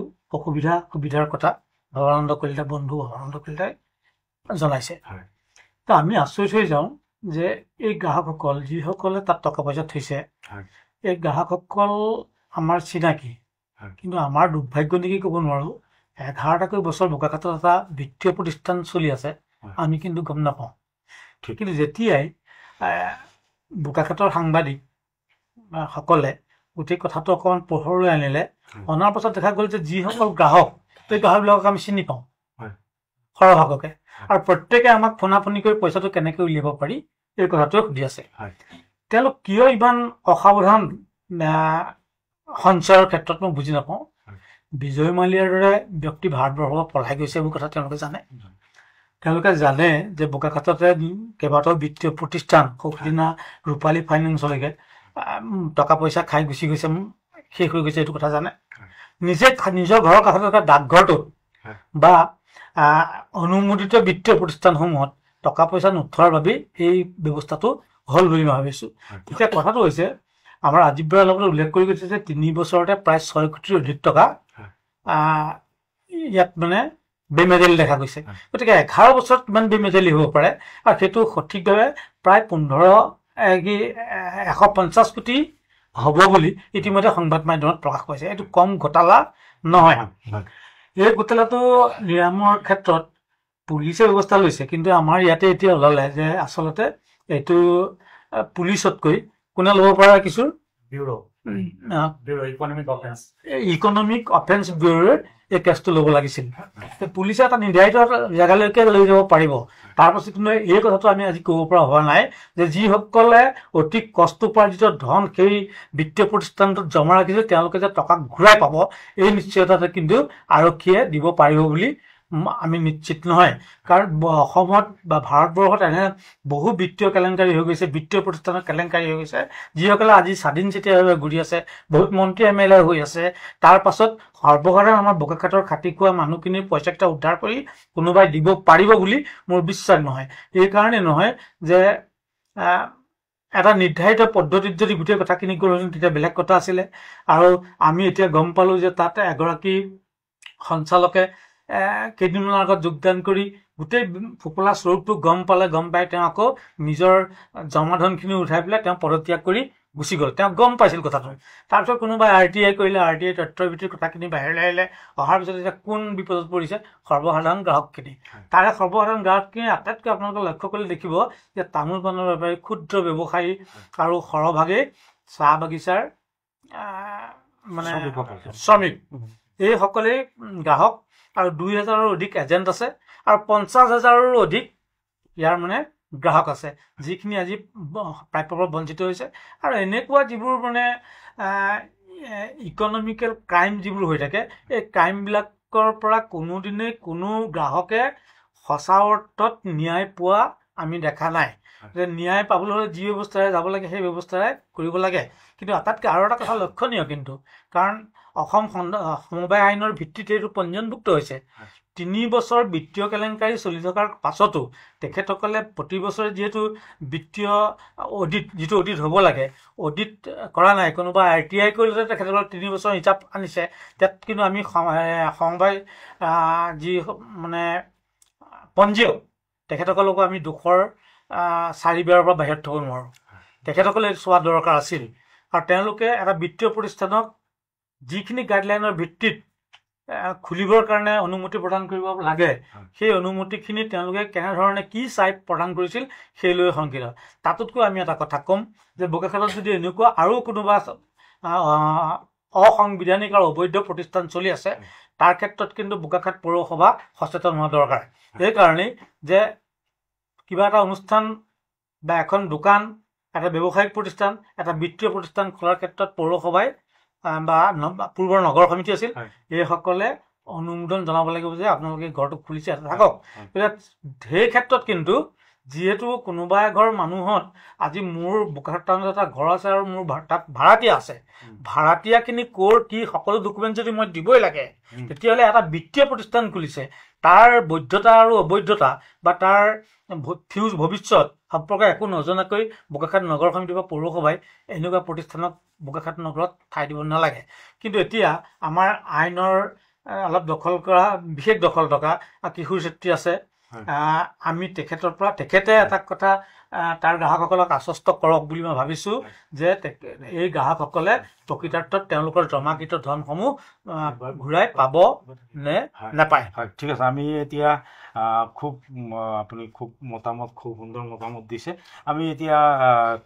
S3: সুবিধাৰ কথা ভৱানন্দ কলিতা বন্ধু ভৱানন্দ কলিতাই জনাইছে তো আমি আচৰিত হৈ যাওঁ যে এই গ্ৰাহকসকল যিসকলে তাত টকা পইচা থৈছে এই গ্ৰাহকসকল আমাৰ চিনাকি কিন্তু আমাৰ দুৰ্ভাগ্য নেকি ক'ব নোৱাৰো 11টাকৈ বছৰ বোকাখাটত এটা বিত্তীয় প্ৰতিষ্ঠান চলি আছে আমি কিন্তু গম নাপাওঁ কিন্তু যেতিয়াই বোকাখাটৰ সাংবাদিক সকলে গোটেই কথাটো অকমান পোহৰলৈ আনিলে অনাৰ পাছত দেখা গ'ল যে যিসকল গ্ৰাহক সেই গ্ৰাহকবিলাকক আমি চিনি পাওঁ সৰহভাগকে আৰু প্ৰত্যেকে আমাক ফোনাফোনি কৰি পইচাটো কেনেকৈ উলিয়াব পাৰি এই কথাটোৱে সুধি আছে তেওঁলোক কিয় ইমান অসাৱধান সঞ্চয়ৰ ক্ষেত্ৰত মই বুজি নাপাওঁ বিজয় মালিয়াৰ দৰে ব্যক্তি ভাৰতবৰ্ষৰ পলাই গৈছে এই কথা তেওঁলোকে জানে যে বোকাখাটতে কেইবাটাও বিত্তীয় প্ৰতিষ্ঠান সৌদিনা ৰূপালী ফাইনেন্সলৈকে টকা পইচা খাই গুচি গৈছে শেষ হৈ গৈছে এইটো কথা জানে নিজৰ ঘৰৰ কাষত থকা ডাকঘৰটোত বা অনুমোদিত বিত্তীয় প্ৰতিষ্ঠানসমূহত টকা পইচা নথোৱাৰ বাবে এই ব্যৱস্থাটো হল বুলি মই ভাবিছো এতিয়া কথাটো হৈছে আমাৰ ৰাজীৱ বৰাৰ লগত উল্লেখ কৰি গৈছে যে 3 বছৰতে প্ৰায় 6 কোটিৰ অধিক টকা ইয়াত মানে বেমেজালি দেখা গৈছে গতিকে 11 বছৰত কিমান বেমেজালি হ'ব পাৰে আৰু সেইটো সঠিকভাৱে প্ৰায় 150 কোটি হ'ব বুলি ইতিমধ্যে সংবাদ মাধ্যমত প্ৰকাশ পাইছে এইটো কম ঘটালা নহয় এই ঘটালাটো নিৰামৰ ক্ষেত্ৰত পুলিচে ব্যৱস্থা লৈছে কিন্তু আমাৰ ইয়াতে এতিয়া ওলালে যে আচলতে এইটো পুলিচতকৈ কোনে ল'ব পৰা কিছু
S4: ব্যুৰো
S3: ইকনমিক অফেন্স ব্যুৰোৰ এই কেছটো ল'ব লাগিছিল পুলিচে এটা নিৰ্ধাৰিত জেগালৈকে লৈ যাব পাৰিব তাৰ পাছত কিন্তু এই কথাটো আমি আজি ক'ব পৰা হোৱা নাই যে যিসকলে অতি কষ্টোপাৰ্জিত ধন সেই বিত্তীয় প্ৰতিষ্ঠানটোত জমা ৰাখিছে তেওঁলোকে যে টকা ঘূৰাই পাব এই নিশ্চয়তাটো কিন্তু আৰক্ষীয়ে দিব পাৰিব বুলি আমি নিশ্চিত নহয় কাৰণ অসমত বা ভাৰতবৰ্ষত এনে বহু বিত্তীয় কেলেংকাৰী হৈ গৈছে বিত্তীয় প্ৰতিষ্ঠানৰ কেলেংকাৰী হৈ গৈছে যিসকলে আজি স্বাধীন চিতিয়াভাৱে ঘূৰি আছে বহুত মন্ত্ৰী এমএলএ হৈ আছে তাৰ পাছত সৰ্বসাধাৰণ আমাৰ বোকাখাটৰ খাটি খোৱা মানুহখিনিৰ পইচাকেইটা উদ্ধাৰ কৰি কোনোবাই দিব পাৰিব বুলি মোৰ বিশ্বাস নহয় এই কাৰণে নহয় যে এটা নিৰ্ধাৰিত পদ্ধতিত যদি গোটেই কথাখিনি গ'লহেঁতেন তেতিয়া বেলেগ কথা আছিলে। আৰু আমি এতিয়া গম পালোঁ যে তাত এগৰাকী সঞ্চালকে কেইদিনমানৰ আগত যোগদান কৰি গোটেই ফোপোলা স্বৰূপটো গম পাই তেওঁ আকৌ নিজৰ জমাধনখিনি উঠাই পেলাই তেওঁ পদত্যাগ কৰি গুচি গ'ল। তেওঁ গম পাইছিল কথাটো। তাৰপিছত কোনোবাই RTI কৰিলে, RTI তথ্যৰ ভিত্তিত কথাখিনি বাহিৰলৈ আহিলে। অহাৰ পিছত এতিয়া কোন বিপদত পৰিছে? সৰ্বসাধাৰণ গ্ৰাহকখিনি। তাৰে সৰ্বসাধাৰণ গ্ৰাহকখিনি আটাইতকৈ আপোনালোকে লক্ষ্য কৰিলে দেখিব যে তামোল পাণৰ বেপাৰী, ক্ষুদ্ৰ ব্যৱসায়ী আৰু সৰহভাগেই চাহ বাগিচাৰ মানে শ্ৰমিক, এইসকলেই গ্ৰাহক। আৰু 2000ৰো অধিক এজেণ্ট আছে আৰু 50,000ৰো অধিক ইয়াৰ মানে গ্ৰাহক আছে, যিখিনি আজি প্ৰাপ্যৰ বঞ্চিত হৈছে। আৰু এনেকুৱা যিবোৰ মানে ইকনমিকেল ক্ৰাইম যিবোৰ হৈ থাকে, এই ক্ৰাইমবিলাকৰ পৰা কোনোদিনেই কোনো গ্ৰাহকে সঁচা অৰ্থত ন্যায় পোৱা আমি দেখা নাই। যে ন্যায় পাবলৈ হ'লে যি ব্যৱস্থাৰে যাব লাগে সেই ব্যৱস্থাৰে কৰিব লাগে। কিন্তু আটাইতকৈ আৰু এটা কথা লক্ষণীয়, কিন্তু কাৰণ অসম সমবায় আইনৰ ভিত্তিত এইটো পঞ্জীয়নভুক্ত হৈছে। 3 বছৰ বিত্তীয় কেলেংকাৰী চলি থকাৰ পাছতো তেখেতসকলে প্ৰতি বছৰে যিহেতু বিত্তীয় অডিট, যিটো অডিট হ'ব লাগে, অডিট কৰা নাই। কোনোবা RTI কৰিলে তেখেতসকলে 3 বছৰ হিচাপ আনিছে। তাত কিন্তু আমি সমবায় যি মানে পঞ্জীয়ক তেখেতসকলকো আমি 204 বাৰৰ পৰা বাহিৰত থ'ব নোৱাৰোঁ। তেখেতসকলে চোৱা দৰকাৰ আছিল। আৰু তেওঁলোকে এটা বিত্তীয় প্ৰতিষ্ঠানক যিখিনি গাইডলাইনৰ ভিত্তিত খুলিবৰ কাৰণে অনুমতি প্ৰদান কৰিব লাগে, সেই অনুমতিখিনি তেওঁলোকে কেনেধৰণে কি চাই প্ৰদান কৰিছিল সেই লৈ শংকিত। তাতোতকৈ আমি এটা কথা ক'ম যে বোকাখাটত যদি এনেকুৱা আৰু কোনোবা অসাংবিধানিক আৰু অবৈধ প্ৰতিষ্ঠান চলি আছে, তাৰ ক্ষেত্ৰত কিন্তু বোকাখাট পৌৰসভা সচেতন হোৱা দৰকাৰ। সেইকাৰণেই যে কিবা এটা অনুষ্ঠান বা এখন দোকান, এটা ব্যৱসায়িক প্ৰতিষ্ঠান, এটা বিত্তীয় প্ৰতিষ্ঠান খোলাৰ ক্ষেত্ৰত পৌৰসভাই বা পূৰ্বৰ নগৰ সমিতি আছিল, এইসকলে অনুমোদন জনাব লাগিব যে আপোনালোকে ঘৰটো খুলিছে, থাকক। সেই ক্ষেত্ৰত কিন্তু যিহেতু কোনোবা এঘৰ মানুহত আজি মোৰ বোকাখাট টাউনত এটা ঘৰ আছে আৰু মোৰ তাত ভাড়াতীয়া আছে, ভাড়াতীয়াখিনি ক'ৰ কি সকলো ডকুমেণ্ট যদি মই দিবই লাগে, তেতিয়াহ'লে এটা বিত্তীয় প্ৰতিষ্ঠান খুলিছে, তাৰ বৈধতা আৰু অবৈধতা বা তাৰ ভৱিষ্যত সম্পৰ্কে একো নজনাকৈ বোকাখাট নগৰ সমিতি বা পৌৰসভাই এনেকুৱা প্ৰতিষ্ঠানক বোকাখাট নগৰত ঠাই দিব নালাগে। কিন্তু এতিয়া আমাৰ আইনৰ অলপ দখল কৰা, বিশেষ দখল থকা কিশোৰ চেত্ৰী আছে। আমি তেখেতে এটা কথা তাৰ গ্ৰাহকসকলক আশ্বস্ত কৰক বুলি মই ভাবিছোঁ যে এই গ্ৰাহকসকলে প্ৰকৃতাৰ্থত তেওঁলোকৰ জমাকৃত ধনসমূহ ঘূৰাই পাব নে নাপায়।
S5: হয়, ঠিক আছে। আমি এতিয়া আপুনি খুব সুন্দৰ মতামত দিছে। আমি এতিয়া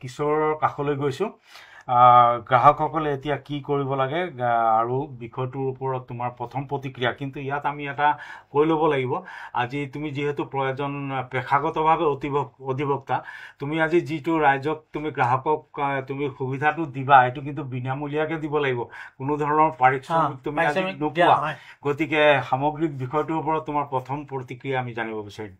S5: কিশোৰৰ কাষলৈ গৈছোঁ। গ্ৰাহকসকলে এতিয়া কি কৰিব লাগে আৰু বিষয়টোৰ ওপৰত তোমাৰ প্ৰথম প্ৰতিক্ৰিয়া। কিন্তু ইয়াত আমি এটা কৈ ল'ব লাগিব, আজি তুমি যিহেতু এজন পেশাগতভাৱে অধিবক্তা, তুমি আজি যিটো ৰাইজক তুমি গ্ৰাহকক তুমি সুবিধাটো দিবা, এইটো কিন্তু বিনামূলীয়াকৈ দিব লাগিব, কোনো ধৰণৰ পাৰিশ্ৰমিক তুমি আজি নোপোৱা। গতিকে সামগ্ৰিক বিষয়টোৰ ওপৰত তোমাৰ প্ৰথম প্ৰতিক্ৰিয়া আমি জানিব বিচাৰিম।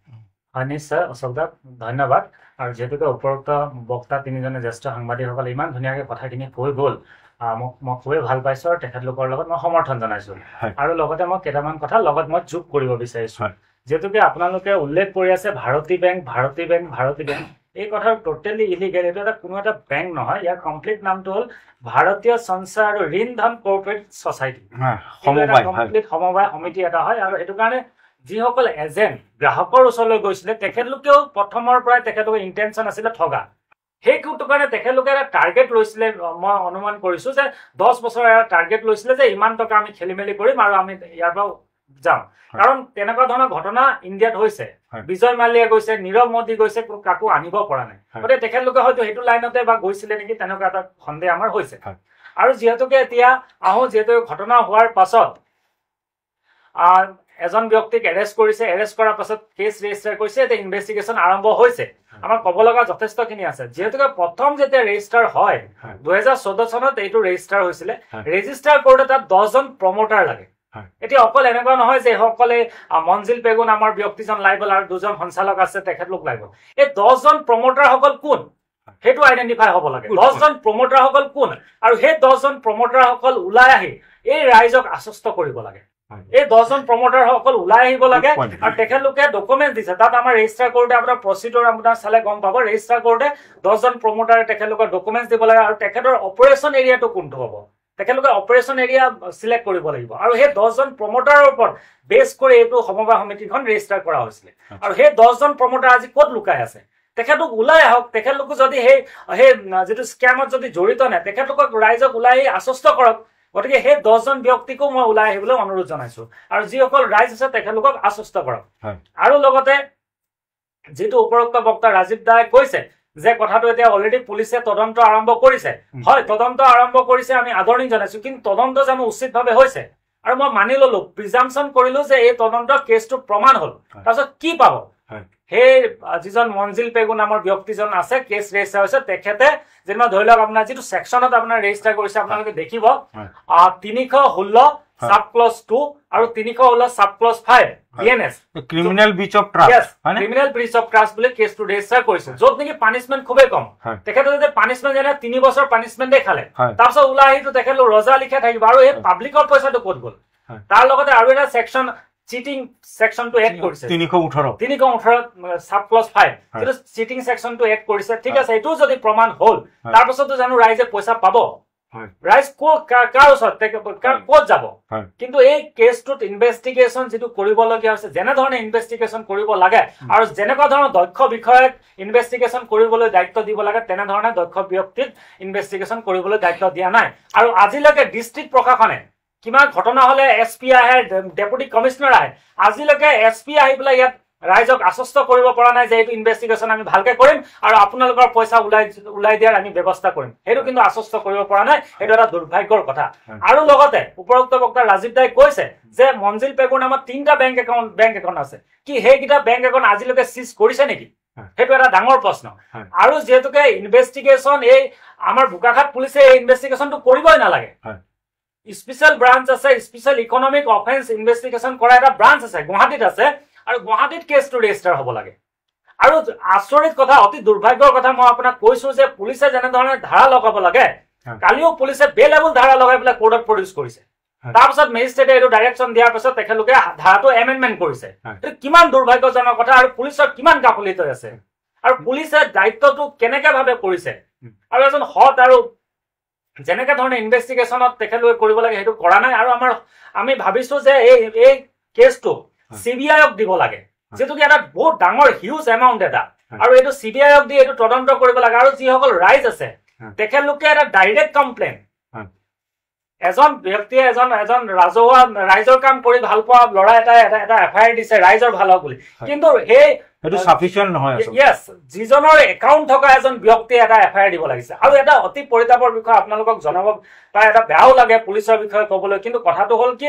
S4: হয়, নিশ্চয় অশোক দা, ধন্যবাদ। আৰু যিহেতুকে উপৰোক্ত বক্তা তিনিজনে জ্যেষ্ঠ সাংবাদিকসকলে ইমান ধুনীয়াকৈ কথাখিনি কৈ গ'ল, মই খুবেই ভাল পাইছোঁ আৰু তেখেতলোকৰ লগত মই সমৰ্থন জনাইছোঁ। আৰু লগতে মই কেইটামান কথা লগত মই যোগ কৰিব বিচাৰিছোঁ। যিহেতুকে আপোনালোকে উল্লেখ কৰি আছে ভাৰতী বেংক, এই কথাৰ টোটেলি ইলিগেল। এইটো কোনো এটা বেংক নহয়, ইয়াৰ কমপ্লিট নামটো হ'ল ভাৰতীয় সঞ্চয় আৰু ঋণ ধন কৰ্পৰেট ছ'চাইটি, কমপ্লিট সমবায় সমিতি এটা হয়। আৰু সেইটো কাৰণে যিসকল এজেণ্ট গ্ৰাহকৰ ওচৰলৈ গৈছিলে, তেখেতলোকেও প্ৰথমৰ পৰাই তেখেতলোকৰ ইণ্টেনশ্যন আছিলে ঠগা। সেইটো কাৰণে তেখেতলোকে এটা টাৰ্গেট লৈছিলে, মই অনুমান কৰিছোঁ যে 10 বছৰ এটা টাৰ্গেট লৈছিলে যে ইমান টকা আমি খেলি মেলি কৰিম আৰু আমি ইয়াৰ পৰা যাম। কাৰণ তেনেকুৱা ধৰণৰ ঘটনা ইণ্ডিয়াত হৈছে। বিজয় মাল্যা গৈছে, নীৰৱ মোদী গৈছে, কাকো আনিব পৰা নাই। গতিকে তেখেতলোকে হয়তো সেইটো লাইনতে বা গৈছিলে নেকি, তেনেকুৱা এটা সন্দেহ আমাৰ হৈছে। আৰু যিহেতুকে এতিয়া আহোঁ, যিহেতু ঘটনা হোৱাৰ পাছত এজন ব্যক্তিক এৰেষ্ট কৰিছে, এৰেষ্ট কৰাৰ পাছত কেছ ৰেজিষ্টাৰ কৰিছে, এতিয়া ইনভেষ্টিগেশ্যন আৰম্ভ হৈছে। আমাৰ ক'ব লগা যথেষ্টখিনি আছে। যিহেতুকে প্ৰথম যেতিয়া ৰেজিষ্টাৰ হয় 2014 চনত এইটো ৰেজিষ্টাৰ হৈছিলে, ৰেজিষ্টাৰ কৰোঁতে তাত 10জন প্ৰমোটাৰ লাগে। এতিয়া অকল এনেকুৱা নহয় যে সকলে মঞ্জিল পেগু নামৰ ব্যক্তিজন লাগিব আৰু 2জন সঞ্চালক আছে, তেখেতলোক লাগিব। এই 10জন প্ৰমোটাৰসকল কোন সেইটো আইডেণ্টিফাই হ'ব লাগে। 10জন প্ৰমোটাৰসকল কোন, আৰু সেই 10জন প্ৰমোটাৰসকল ওলাই আহি এই ৰাইজক আশ্বস্ত কৰিব লাগে এই 10জন প্ৰমোটাৰ সকল ওলাই আহিব লাগে আৰু তেখেতলোকে ডকুমেণ্ট দিছে তাত আমাৰ ৰেজিষ্টাৰ কৰোঁতে আপোনাৰ প্ৰচিডিউৰ আপোনাৰ চালে গম পাব ৰেজিষ্টাৰ কৰোঁতে 10জন প্ৰমোটাৰে তেখেতলোকৰ ডকুমেণ্টছ দিব লাগে আৰু তেখেতৰ অপাৰেশ্যন এৰিয়াটো কোনটো হ'ব তেখেতলোকে অপাৰেশ্যন এৰিয়া চিলেক্ট কৰিব লাগিব আৰু সেই 10জন প্ৰমোটাৰৰ ওপৰত বেছ কৰি এইটো সমবায় সমিতিখন ৰেজিষ্টাৰ কৰা হৈছিলে আৰু সেই 10জন প্ৰমোটাৰ আজি ক'ত লুকাই আছে তেখেতলোক ওলাই আহক তেখেতলোক যদি সেই যিটো স্কেমত যদি জড়িত নাই তেখেতলোকক ৰাইজক ওলাই আশ্বস্ত কৰক গতিকে সেই 10জন ব্যক্তিকো মই ওলাই আহিবলৈ অনুৰোধ জনাইছো আৰু যিসকল ৰাইজ আছে তেখেতলোকক আশ্বস্ত কৰক আৰু লগতে যেটো উপৰোক্ত বক্তা ৰাজীৱ দাই কৈছে যে কথাটো এতিয়া অলৰেডি পুলিচে তদন্ত আৰম্ভ কৰিছে হয় তদন্ত আৰম্ভ কৰিছে আমি আদৰণি জনাইছো কিন্তু তদন্ত জানো উচিতভাৱে হৈছে আৰু মই মানি ললো প্ৰিজাম্পচন কৰিলো যে এই তদন্ত কেছটো প্ৰমাণ হল তাৰপিছত কি পাব সেই যিজন মঞ্জিল পেগু নামৰ ব্যক্তিজন আছে কেছ ৰেজিষ্টাৰ হৈছে তেখেতে যেনিবা ধৰি লওক আপোনাৰ যিটো সেকশনত আপোনাৰ ৰেজিষ্টাৰ কৰিছে আপোনালোকে দেখিব 316 সাব ক্লজ 2 আৰু 316 sub clause 5 BNS
S5: criminal breach of trust
S4: criminal breach of trust বুলি কেছটো ৰেজিষ্টাৰ কৰিছে য'ত নেকি পানিশমেণ্ট খুবেই কম তেখেতে যদি পানিশমেণ্ট যেনে 3 বছৰ পানিশমেণ্ট দেখালে তাৰপিছত ওলাই আহিটো তেখেতলোক ৰজা লিখা থাকিব আৰু এই পাব্লিকৰ পইচাটো ক'ত গ'ল তাৰ লগতে আৰু এটা সেকশন চিটিং সেকশনটো এড কৰিছে 318 সাব ক্লজ 5 কিন্তু চিটিং সেকশনটো এড কৰিছে ঠিক আছে এটো যদি প্ৰমাণ হ'ল তাৰ পাছতো জানো ৰাইজে পইচা পাব ৰাইজ কাৰ ওচৰত ক'ত যাব কিন্তু এই কেছটোত ইনভেষ্টিগেশ্যন যিটো কৰিবলগীয়া হৈছে যেনে ধৰণে ইনভেষ্টিগেশ্যন কৰিব লাগে আৰু যেনেকুৱা ধৰণৰ দক্ষ বিষয়ক ইনভেষ্টিগেশ্যন কৰিবলৈ দায়িত্ব দিব লাগে তেনেধৰণে দক্ষ ব্যক্তিক ইনভেষ্টিগেশ্যন কৰিবলৈ দায়িত্ব দিয়া নাই আৰু আজিলৈকে ডিষ্ট্ৰিক্ট প্ৰশাসনে কিমান ঘটনা হলে এছপি আহে ডেপুটি কমিশনাৰ আহে আজিলৈকে এছপি আহি পেলাই ইয়াত ৰাইজক আশ্বস্ত কৰিব পৰা নাই যে এইটো ইনভেষ্টিগেশ্যন আমি ভালকে কৰিম আৰু আপোনালোকৰ পইচা ওলাই দিয়াৰ আমি ব্যৱস্থা কৰিম সেইটো কিন্তু আশ্বস্ত কৰিব পৰা নাই এইটো এটা দুৰ্ভাগ্যৰ কথা আৰু লগতে উপৰোক্ত বক্তা ৰাজীৱ দাই কৈছে যে মঞ্জিল পেগুৰ নামত 3টা বেংক একাউণ্ট আছে কি সেইকেইটা বেংক একাউণ্ট আজিলৈকে সিজ কৰিছে নেকি সেইটো এটা ডাঙৰ প্ৰশ্ন আৰু যেহেতুকে ইনভেষ্টিগেশ্যন এই আমাৰ বোকাখাট পুলিচে এই ইনভেষ্টিগেশ্যনটো কৰিবই নালাগে স্পেশাল ব্ৰাঞ্চ আছে স্পেশাল ইকোনমিক অফেন্স ইনভেষ্টিগেশ্যন কৰা এটা ব্ৰাঞ্চ আছে গুৱাহাটীত আছে আৰু গুৱাহাটীত কেছটো ৰেজিষ্টাৰ হ'ব লাগে আৰু আচৰিত কথা অতি দুৰ্ভাগ্যৰ কথা মই আপোনাক কৈছো যে পুলিচে যেনে ধৰণে ধাৰা লগাব লাগে কালিও পুলিচে বেলেবল ধাৰা লগাই পেলাই কোৰ্টত প্ৰডিউচ কৰিছে তাৰপিছত মেজিষ্ট্ৰেটে এইটো ডাইৰেকশ্যন দিয়াৰ পিছত তেখেতলোকে ধাৰাটো এমেণ্ডমেণ্ট কৰিছে এইটো কিমান দুৰ্ভাগ্যজনক কথা আৰু পুলিচৰ কিমান গাফিলতি আছে আৰু পুলিচে দায়িত্বটো কেনেকে ভাবে কৰিছে আৰু এজন হট আৰু যেনেকে ধৰণে ইনভেষ্টিগেশ্যনত তেখেতলোকে কৰিব লাগে সেইটো কৰা নাই আৰু আমি ভাবিছো যে এই কেছটো চিবিআইক দিব লাগে যেটো কি এটা বহুত ডাঙৰ হিউজ এমাউণ্ট এটা আৰু এইটো চিবিআইক দি এইটো তদন্ত কৰিব লাগে আৰু যিসকল ৰাইজ আছে তেখেতলোকে এটা ডাইৰেক্ট কমপ্লেইন এজন ব্যক্তিয়ে এজন ৰাজহুৱা ৰাইজৰ কাম কৰি ভাল পোৱা ল'ৰা এটা এফআইআৰ দিছে ৰাইজৰ ভাল হওক বুলি কিন্তু
S5: সেইটো সাফিচিয়েন্ট নহয়
S4: ইয়েস যিজনৰ একাউণ্ট থকা এজন ব্যক্তিয়ে এটা এফআইআৰ দিব লাগিছে আৰু এটা অতি পৰিতাপৰ বিষয় আপোনালোকক জনাব বা এটা বেয়াও লাগে পুলিচৰ বিষয়ে ক'বলৈ কিন্তু কথাটো হ'ল কি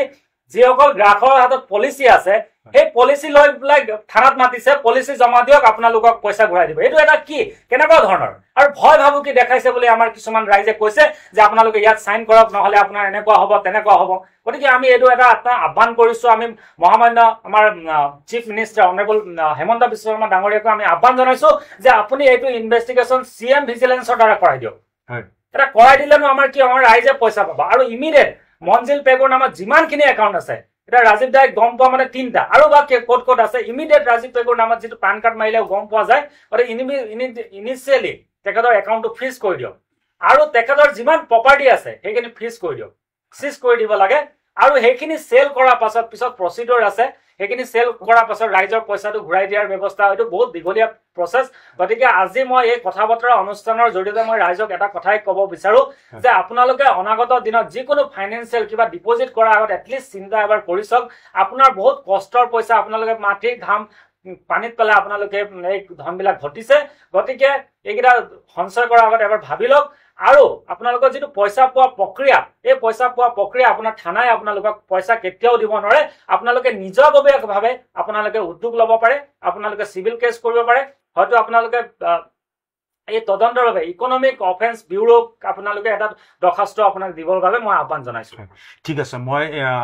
S4: যিসকল গ্ৰাহকৰ হাতত পলিচি আছে সেই পলিচি লৈ পেলাই থানাত মাতিছে পলিচি জমা দিয়ক আপোনালোকক পইচা ঘূৰাই দিব এইটো এটা কি কেনেকুৱা ধৰণৰ আৰু ভয় ভাবুকি দেখাইছে বুলি আমাৰ কিছুমান ৰাইজে কৈছে যে আপোনালোকে ইয়াত সাইন কৰক নহলে আপোনাৰ এনেকুৱা হ'ব তেনেকুৱা হ'ব গতিকে আমি এইটো এটা আহ্বান কৰিছো আমি মহামান্য আমাৰ chief minister honourable Hemanta Biswa Sarma ডাঙৰীয়াক আমি আহ্বান জনাইছো যে আপুনি এইটো ইনভেষ্টিগেশ্যন সিএম ভিজিলেন্সৰ দ্বাৰা কৰাই দিয়ক এটা কৰাই দিলেনো আমাৰ কি আমাৰ ৰাইজে পইচা পাব আৰু ইমিডিয়েট মঞ্জিল পেগুৰ নামত যিমানখিনি একাউণ্ট আছে এটা ৰাজীৱ দাই গম পোৱা মানে 3টা আৰু বা ক'ত আছে ইমিডিয়েট ৰাজীৱ পেগুৰ নামত যিটো পান কাৰ্ড মাৰিলে গম পোৱা যায় আৰু ইনিচিয়েলি তেখেতৰ একাউণ্টটো ফ্ৰিজ কৰি দিয়ক আৰু তেখেতৰ যিমান প্ৰপাৰ্টি আছে সেইখিনি ফ্ৰিজ কৰি দিয়ক সিজ কৰি দিব লাগে আৰু সেইখিনি সেল কৰাৰ পাছত পিছত প্ৰচিডিউৰ আছে সেইখিনি সেল কৰাৰ পাছত ৰাইজৰ পইচাটো ঘূৰাই দিয়াৰ ব্যৱস্থা এইটো বহুত দীঘলীয়া প্ৰচেছ গতিকে আজি মই এই কথা বতৰা অনুষ্ঠানৰ জৰিয়তে মই ৰাইজক এটা কথাই ক'ব বিচাৰো যে আপোনালোকে অনাগত দিনত যিকোনো ফাইনেন্সিয়েল কিবা ডিপজিট কৰাৰ আগত এটলিষ্ট চিন্তা এবাৰ কৰি চাওক আপোনাৰ বহুত কষ্টৰ পইচা আপোনালোকে মাটিৰ ঘাম পানীত পেলাই আপোনালোকে এই ধনবিলাক ঘটিছে গতিকে এইকেইটা সঞ্চয় কৰাৰ আগত এবাৰ ভাবি লওক আৰু আপোনালোকৰ যিটো পইচা পোৱা প্ৰক্ৰিয়া এই পইচা পোৱা প্ৰক্ৰিয়া আপোনাৰ থানাই আপোনালোকক পইচা কেতিয়াও দিব নোৱাৰে আপোনালোকে নিজৰভাৱে আপোনালোকে উদ্যোগ ল'ব পাৰে আপোনালোকে চিভিল কেছ কৰিব পাৰে হয়তো আপোনালোকে এই তদন্তৰ বাবে ইকনমিক অফেন্স ব্যুৰোক আপোনালোকে এটা দৰখাস্ত আপোনাক দিবৰ বাবে মই আহ্বান জনাইছোঁ।
S5: ঠিক আছে,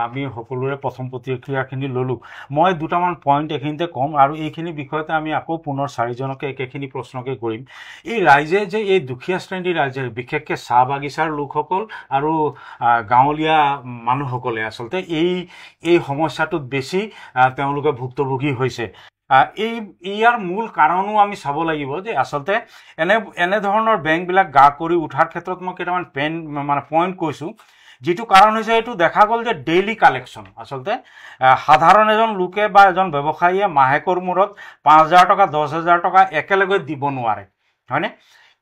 S5: আমি সকলোৰে প্ৰথম প্ৰতিক্ৰিয়াখিনি ল'লোঁ। মই দুটামান পইণ্ট এইখিনিতে ক'ম আৰু এইখিনি বিষয়তে আমি আকৌ পুনৰ 4জনকে একেখিনি প্ৰশ্নকে কৰিম। এই ৰাইজে যে এই দুখীয়া শ্ৰেণীৰ ৰাইজে বিশেষকৈ চাহ বাগিচাৰ লোকসকল আৰু গাঁৱলীয়া মানুহসকলে আচলতে এই সমস্যাটোত বেছি তেওঁলোকে ভুক্তভোগী হৈছে। ইয়াৰ মূল কাৰণো আমি চাব লাগিব যে আচলতে এনেধৰণৰ বেংকবিলাক গা কৰি উঠাৰ ক্ষেত্ৰত মই কেইটামান পইণ্ট কৈছোঁ। যিটো কাৰণ হৈছে এইটো দেখা গ'ল যে ডেইলি কালেকশ্যন আচলতে সাধাৰণ এজন লোকে বা এজন ব্যৱসায়ীয়ে মাহেকৰ মূৰত 5,000 টকা 10,000 টকা একেলগে দিব নোৱাৰে, হয়নে?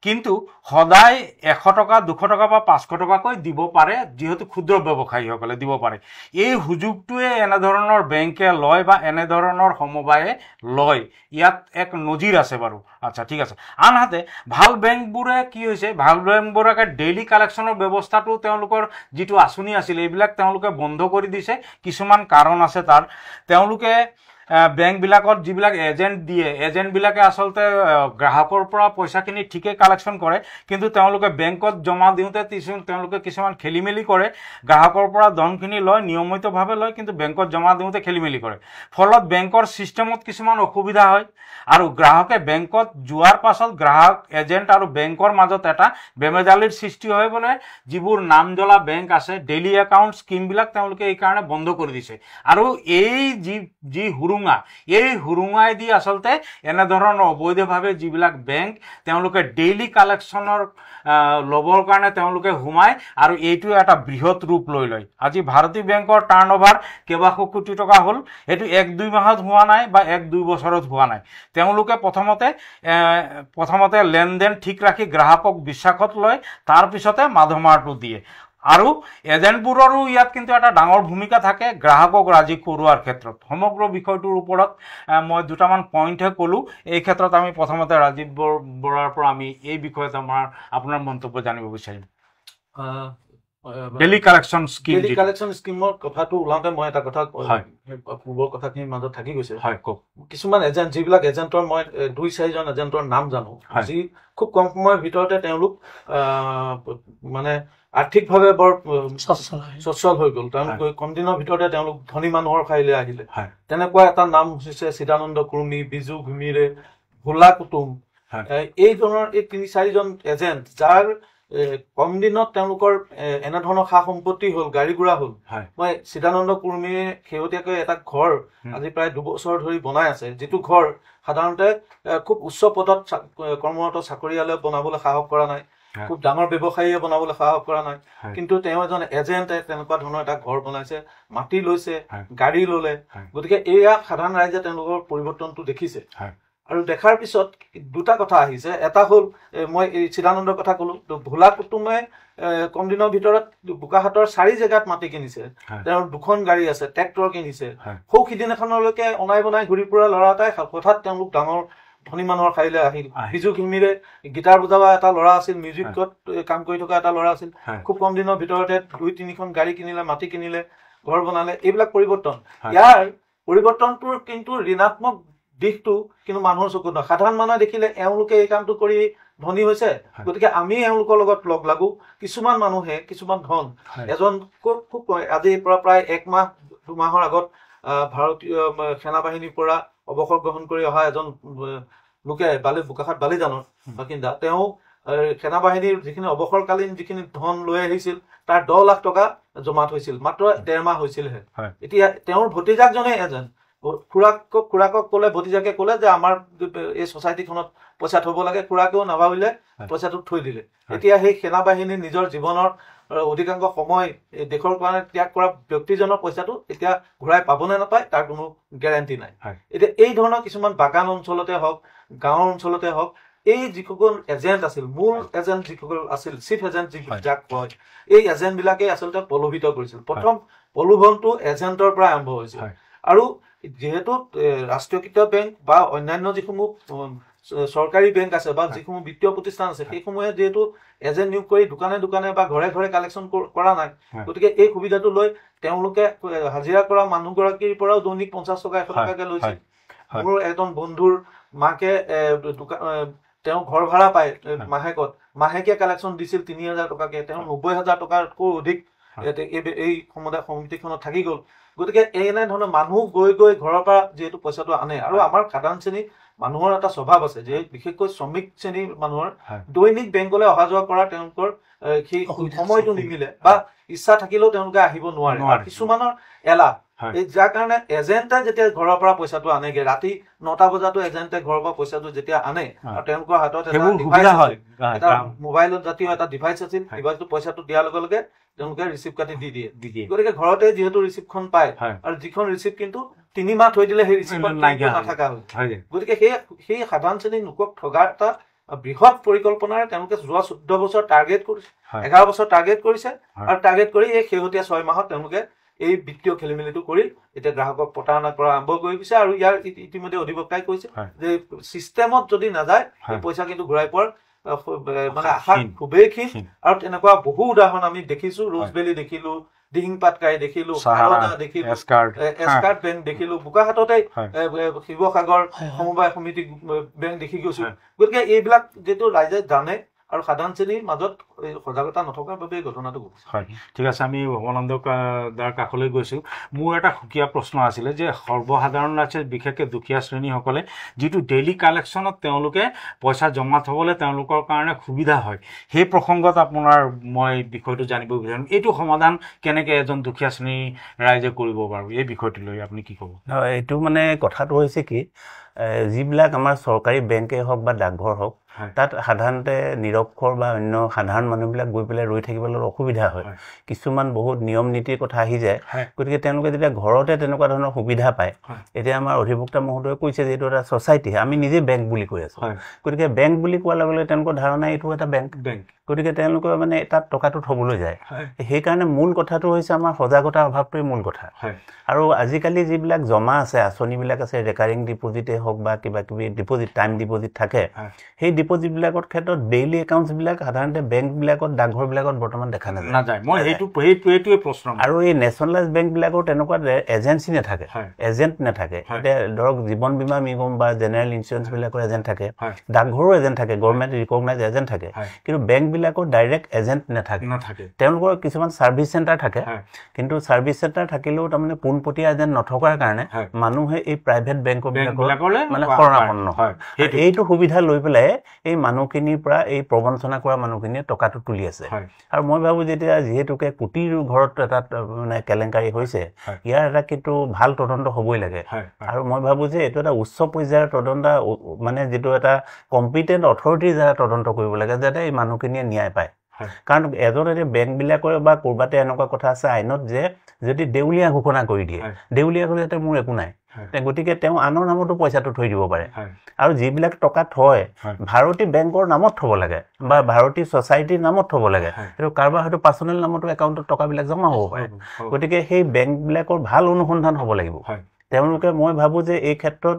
S5: কিন্তু সদায় 100 টকা 200 টকা বা 500 টকাকৈ দিব পাৰে, যিহেতু ক্ষুদ্ৰ ব্যৱসায়ীসকলে দিব পাৰে। এই সুযোগটোৱে এনেধৰণৰ বেংকে লয় বা এনেধৰণৰ সমবায়ে লয়, ইয়াত এক নজিৰ আছে বাৰু। আচ্ছা, ঠিক আছে। আনহাতে ভাল বেংকবোৰে কি হৈছে, ভাল বেংকবোৰে ডেইলি কালেকশ্যনৰ ব্যৱস্থাটো তেওঁলোকৰ যিটো আঁচনি আছিল এইবিলাক তেওঁলোকে বন্ধ কৰি দিছে। কিছুমান কাৰণ আছে তাৰ। তেওঁলোকে বেংকবিলাকত যিবিলাক এজেণ্ট দিয়ে, এজেণ্টবিলাকে আচলতে গ্ৰাহকৰ পৰা পইচাখিনি ঠিকেই কালেকশ্যন কৰে, কিন্তু তেওঁলোকে বেংকত জমা দিওঁতে তেওঁলোকে কিছুমান খেলি মেলি কৰে। গ্ৰাহকৰ পৰা ধনখিনি লয়, নিয়মিতভাৱে লয়, কিন্তু বেংকত জমা দিওঁতে খেলি মেলি কৰে। ফলত বেংকৰ ছিষ্টেমত কিছুমান অসুবিধা হয় আৰু গ্ৰাহকে বেংকত যোৱাৰ পাছত গ্ৰাহক এজেণ্ট আৰু বেংকৰ মাজত এটা বেমেজালিৰ সৃষ্টি হয় বোলে। যিবোৰ নাম জ্বলা বেংক আছে, ডেইলি একাউণ্ট স্কিমবিলাক তেওঁলোকে এইকাৰণে বন্ধ কৰি দিছে। আৰু এই যি এই হুৰুঙাইদি আচলতে এনেধৰণৰ অবৈধভাৱে যিবিলাক বেংক তেওঁলোকে ডেইলি কালেকশ্যনৰ ল'বৰ কাৰণে তেওঁলোকে সোমায় আৰু এইটো এটা বৃহৎ ৰূপ লৈ লয়। আজি ভাৰতী বেংকৰ টাৰ্ণ অভাৰ কেইবাশ কোটি টকা হ'ল। এইটো 1-2 মাহত হোৱা নাই বা 1-2 বছৰত হোৱা নাই। তেওঁলোকে প্ৰথমতে লেনদেন ঠিক ৰাখি গ্ৰাহকক বিশ্বাসত লয়, তাৰপিছতে মাধমাৰটো দিয়ে। আৰু এজেণ্টবোৰৰো ইয়াত কিন্তু এটা ডাঙৰ ভূমিকা থাকে গ্ৰাহকক ৰাজি কৰোৱাৰ ক্ষেত্ৰত। সমগ্ৰ বিষয়টোৰ ওপৰত মই দুটামান পইণ্টহে ক'লোঁ। এই ক্ষেত্ৰত আমি প্ৰথমতে ৰাজীৱ বৰাৰ পৰা আমি এই বিষয়ত আপোনাৰ মন্তব্য জানিব বিচাৰিম। ডেইলি কালেকশ্যন
S1: স্কিমৰ কথাটো ওলাওঁতে মই এটা কথা পূৰ্বৰ কথাখিনিৰ মাজত থাকি গৈছে।
S5: হয়, কওক।
S1: কিছুমান এজেণ্ট, যিবিলাক এজেণ্টৰ মই 2-4জন এজেণ্টৰ নাম জানো, যি খুব কম সময়ৰ ভিতৰতে তেওঁলোক মানে আৰ্থিকভাৱে বৰ সচ্ছল হৈ গ'ল। তেওঁলোক কম দিনৰ ভিতৰতে তেওঁলোক ধনী মানুহৰ ঠাইলৈ আহিলে। তেনেকুৱা এটা নাম হৈছে চিদানন্দ কুৰ্মী, বিজু ঘুমিৰে, ভোলা কুটুম। এই ধৰণৰ এই 3-4জন এজেণ্ট যাৰ কম দিনত তেওঁলোকৰ এনেধৰণৰ সা সম্পত্তি হ'ল, গাড়ী ঘোঁৰা হ'ল। মই চিদানন্দ কুৰ্মীয়ে শেহতীয়াকৈ এটা ঘৰ আজি প্ৰায় 2 বছৰ ধৰি বনাই আছে, যিটো ঘৰ সাধাৰণতে খুব উচ্চ পদত কৰ্মৰত চাকৰিয়ালে বনাবলৈ সাহস কৰা নাই, খুব ডাঙৰ ব্যৱসায়ীয়ে বনাবলৈ সাহস কৰা নাই। কিন্তু তেওঁ এজন এজেণ্টে তেনেকুৱা ধৰণৰ এটা ঘৰ বনাইছে, মাটি লৈছে, গাড়ী ল'লে। গতিকে এয়া সাধাৰণ ৰাইজে তেওঁলোকৰ পৰিৱৰ্তনটো দেখিছে। আৰু দেখাৰ পিছত দুটা কথা আহিছে। এটা হ'ল, মই এই চিদানন্দৰ কথা ক'লোঁ, ভোলা কুটুমে কম দিনৰ ভিতৰত বোকাখাটৰ 4 জেগাত মাটি কিনিছে। তেওঁৰ 2খন গাড়ী আছে, ট্ৰেক্টৰ কিনিছে। সৌ সিদিনাখনলৈকে অনাই বনাই ঘূৰি ফুৰা ল'ৰা এটাই হঠাৎ তেওঁলোক ডাঙৰ ধনী মানুহৰ ঠাইলৈ আহিল। বিজু ঘিমিৰে গীটাৰ বজোৱা এটা ল'ৰা আছিল, মিউজিকত কাম কৰি থকা এটা ল'ৰা আছিল। খুব কম দিনৰ ভিতৰতে 2-3খন গাড়ী কিনিলে, মাটি কিনিলে, ঘৰ বনালে। এইবিলাক পৰিৱৰ্তন। ইয়াৰ পৰিৱৰ্তনটোৰ কিন্তু ঋণাত্মক দিশটো কিন্তু মানুহৰ চকুত নহয়। সাধাৰণ মানুহে দেখিলে এওঁলোকে এই কামটো কৰি ধনী হৈছে, গতিকে আমি এওঁলোকৰ লগত লগ লাগো। কিছুমান মানুহে কিছুমান ধন, এজন খুব আজিৰ পৰা প্ৰায় 1-2 মাহৰ আগত ভাৰতীয় সেনাবাহিনীৰ পৰা অৱসৰ গ্ৰহণ কৰি অহা এজন লোকে বোকাখাট বালিজানৰ বাসিন্দা, তেওঁ সেনাবাহিনীৰ যিখিনি অৱসৰকালীন যিখিনি ধন লৈ আহিছিল তাৰ 10 লাখ টকা জমা থৈছিল। মাত্ৰ 1.5 মাহ হৈছিলহে। এতিয়া তেওঁৰ ভতিজাকজনে এজেণ্ট, খুৰাকক ক'লে, ভতিজাকে ক'লে যে আমাৰ এই ছ'চাইটিখনত পইচা থ'ব লাগে। খুৰাকেও নাভাবিলে, পইচাটো থৈ দিলে। এতিয়া সেই সেনাবাহিনীৰ নিজৰ জীৱনৰ অধিকাংশ সময় দেশৰ কাৰণে ত্যাগ কৰা ব্যক্তিজনৰ পইচাটো এতিয়া ঘূৰাই পাবনে নাপায় তাৰ কোনো গেৰাণ্টি নাই। এতিয়া এই ধৰণৰ কিছুমান বাগান অঞ্চলতে হওক, গাঁৱৰ অঞ্চলতে হওক, এই যিসকল এজেণ্ট আছিল, মূল এজেণ্ট যিসকল আছিল, চিফ এজেণ্ট যাক কয়, এই এজেণ্টবিলাকে আচলতে প্ৰলোভিত কৰিছিল। প্ৰথম প্ৰলোভনটো এজেণ্টৰ পৰা আৰম্ভ হৈছিল। আৰু যিহেতু ৰাষ্ট্ৰীয়কৃত বেংক বা অন্যান্য যিসমূহ চৰকাৰী বেংক আছে বা যিসমূহ বিত্তীয় প্ৰতিষ্ঠান আছে, সেইসমূহে যিহেতু এজেণ্ট নিয়োগ কৰি দোকানে দোকানে বা ঘৰে ঘৰে কালেকশ্যন কৰা নাই, গতিকে এই সুবিধাটো লৈ তেওঁলোকে হাজিৰা কৰা মানুহগৰাকীৰ পৰাও দৈনিক 50 টকা 100 টকাকৈ লৈছিল। মোৰ এজন বন্ধুৰ মাকে তেওঁ ঘৰ ভাড়া পায় মাহেকত মাহেকীয়া কালেকশ্যন দিছিল ৩,০০০ টকাকে তেওঁ ৯০,০০০ টকাতকৈ অধিক এই সমুদায় সমিতিখনত থাকি গ'ল গতিকে এনেধৰণৰ মানুহ গৈ গৈ ঘৰৰ পৰা যিহেতু পইচাটো আনে আৰু আমাৰ সাধাৰণ শ্ৰেণী মানুহৰ এটা স্বভাৱ আছে যে বিশেষকৈ শ্ৰমিক শ্ৰেণীৰ মানুহৰ দৈনিক বেংকলৈ অহা যোৱা কৰা তেওঁলোকৰ সেই সময়টো নিমিলে বা ইচ্ছা থাকিলেও তেওঁলোকে আহিব নোৱাৰে কিছুমানৰ এলাহ যাৰ কাৰণে এজেণ্টে যেতিয়া ঘৰৰ পৰা পইচাটো আনেগে ৰাতি ৯টা বজাতো এজেণ্টে ঘৰৰ পৰা পইচাটো যেতিয়া আনে আৰু তেওঁলোকৰ হাতত এটা মোবাইলত জাতীয় এটা ডিভাইচ আছিল ডিভাইচটো পইচাটো দিয়াৰ লগে লগে তেওঁলোকে ৰিচিপ্ট কাটি দি দিয়ে গতিকে ঘৰতে যিহেতু ৰিচিপ্টখন পায় আৰু যিখন ৰিচিপ্ট কিন্তু ৩ মাহ থৈ দিলে সেই ৰিচিপ্ট নাথাকা হয় গতিকে সেই সাধাৰণ শ্ৰেণীৰ লোকক ঠগাৰ এটা বৃহৎ পৰিকল্পনাৰে তেওঁলোকে যোৱা ১৪ বছৰ টাৰ্গেট কৰিছে ১১ বছৰ টাৰ্গেট কৰিছে আৰু টাৰ্গেট কৰি এই শেহতীয়া ৬ মাহত তেওঁলোকে এই বিত্তীয় খেলিমেলিটো কৰি এতিয়া গ্ৰাহকক প্ৰতাৰণা কৰা আৰম্ভ কৰি দিছে আৰু ইয়াৰ ইতিমধ্যে অধিবক্তাই কৈছে যে চিষ্টেমত যদি নাযায় এই পইচা কিন্তু ঘূৰাই পোৱাৰ মানে আশা খুবেই ক্ষীণ আৰু তেনেকুৱা বহু উদাহৰণ আমি দেখিছো ৰোজবেলি দেখিলো দিহিং পাটকাই দেখিলো দেখিলো এস্কাৰ্ট বেংক দেখিলো বোকাখাটতে শিৱসাগৰ সমবায় সমিতি বেংক দেখি গৈছো গতিকে এইবিলাক যিটো ৰাইজে জানে আৰু সাধাৰণ শ্ৰেণীৰ মাজত সজাগতা নথকাৰ বাবে ঘটনাটো ঘটিছে
S5: হয় ঠিক আছে আমি ভৱানন্দ দাৰ কাষলৈ গৈছোঁ মোৰ এটা সুকীয়া প্ৰশ্ন আছিলে যে সৰ্বসাধাৰণ ৰাইজে বিশেষকৈ দুখীয়া শ্ৰেণীসকলে যিটো ডেইলি কালেকশ্যনত তেওঁলোকে পইচা জমা থ'বলৈ তেওঁলোকৰ কাৰণে সুবিধা হয় সেই প্ৰসংগত আপোনাৰ মই বিষয়টো জানিব বিচাৰিম এইটো সমাধান কেনেকৈ এজন দুখীয়া শ্ৰেণীৰ ৰাইজে কৰিব বাৰু এই বিষয়টো লৈ আপুনি কি ক'ব
S2: এইটো মানে কথাটো হৈছে কি যিবিলাক আমাৰ চৰকাৰী বেংকেই হওক বা ডাকঘৰ হওক তাত সাধাৰণতে নিৰক্ষৰ বা অন্য সাধাৰণ মানুহবিলাক গৈ পেলাই ৰৈ থাকিবলৈ অসুবিধা হয় কিছুমান বহুত নিয়ম নীতিৰ কথা আহি যায় গতিকে তেওঁলোকে যেতিয়া ঘৰতে তেনেকুৱা ধৰণৰ সুবিধা পায় এতিয়া আমাৰ অধিবক্তা মহোদয়ে কৈছে যে এইটো এটা ছ'চাইটি আমি নিজে বেংক বুলি কৈ আছোঁ গতিকে বেংক বুলি কোৱাৰ লগে লগে তেওঁলোকৰ ধাৰণা এইটো এটা বেংক গতিকে তেওঁলোকে মানে তাত টকাটো থ'বলৈ যায় সেইকাৰণে মূল কথাটো হৈছে আমাৰ সজাগতাৰ অভাৱটোৱে মূল কথা আৰু আজিকালি যিবিলাক জমা আছে আঁচনিবিলাক আছে ৰেকাৰিং ডিপজিটেই হওক বা কিবা কিবি ডিপজিট টাইম ডিপজিট থাকে সেই ডিপজিটবিলাকৰ ক্ষেত্ৰত ডেইলি একাউণ্টছবিলাক সাধাৰণতে বেংকবিলাকত ডাকঘৰবিলাকত বৰ্তমান দেখা নাযায়
S5: মই সেইটোৱে প্ৰশ্ন
S2: আৰু এই নেশ্যনেলাইজ বেংকবিলাকৰ তেনেকুৱা এজেঞ্চি নাথাকে এজেণ্ট নাথাকে এতিয়া ধৰক জীৱন বীমা নিগম বা জেনেৰেল ইঞ্চুৰেঞ্চবিলাকৰ এজেণ্ট থাকে ডাকঘৰো এজেণ্ট থাকে গভৰ্ণমেণ্ট ৰিকগনাইজ এজেণ্ট থাকে কিন্তু বেংকবিলাকৰ ডাইৰেক্ট এজেণ্ট নাথাকে তেওঁলোকৰ কিছুমান ছাৰ্ভিচ চেণ্টাৰ থাকে কিন্তু ছাৰ্ভিচ চেণ্টাৰ থাকিলেও তাৰমানে পোনপটীয়া এজেণ্ট নথকাৰ কাৰণে মানুহে এই প্ৰাইভেট বেংকবিলাকলৈ মানে শৰণাপন্ন হয় এইটো সুবিধা লৈ পেলাই এই মানুহখিনিৰ পৰা এই প্ৰবঞ্চনা কৰা মানুহখিনিয়ে টকাটো তুলি আছে আৰু মই ভাবোঁ যেতিয়া যিহেতুকে কোটিৰ ঘৰত এটা মানে কেলেংকাৰী হৈছে ইয়াৰ এটা কিন্তু ভাল তদন্ত হ'বই লাগে আৰু মই ভাবোঁ যে এইটো এটা উচ্চ পৰ্যায়ৰ তদন্ত মানে যিটো এটা কম্পিটেণ্ট অথৰিটিৰ দ্বাৰা তদন্ত কৰিব লাগে যাতে এই মানুহখিনিয়ে ন্যায় পায় কাৰণ এজন এতিয়া বেংকবিলাকৰ বা ক'ৰবাতে এনেকুৱা কথা আছে আইনত যে যদি দেউলীয়া ঘোষণা কৰি দিয়ে দেউলীয়া কৰি যাতে মোৰ একো নাই গতিকে তেওঁ আনৰ নামতো পইচাটো থৈ দিব পাৰে আৰু যিবিলাক টকা থয় ভাৰতী বেংকৰ নামত থ'ব লাগে বা ভাৰতী ছ'চাইটিৰ নামত থ'ব লাগে সেইটো কাৰোবাৰ হয়তো পাৰ্চনেল নামতো একাউণ্টত টকাবিলাক জমা হ'ব পাৰে গতিকে সেই বেংকবিলাকৰ ভাল অনুসন্ধান হ'ব লাগিব তেওঁলোকে মই ভাবোঁ যে এই ক্ষেত্ৰত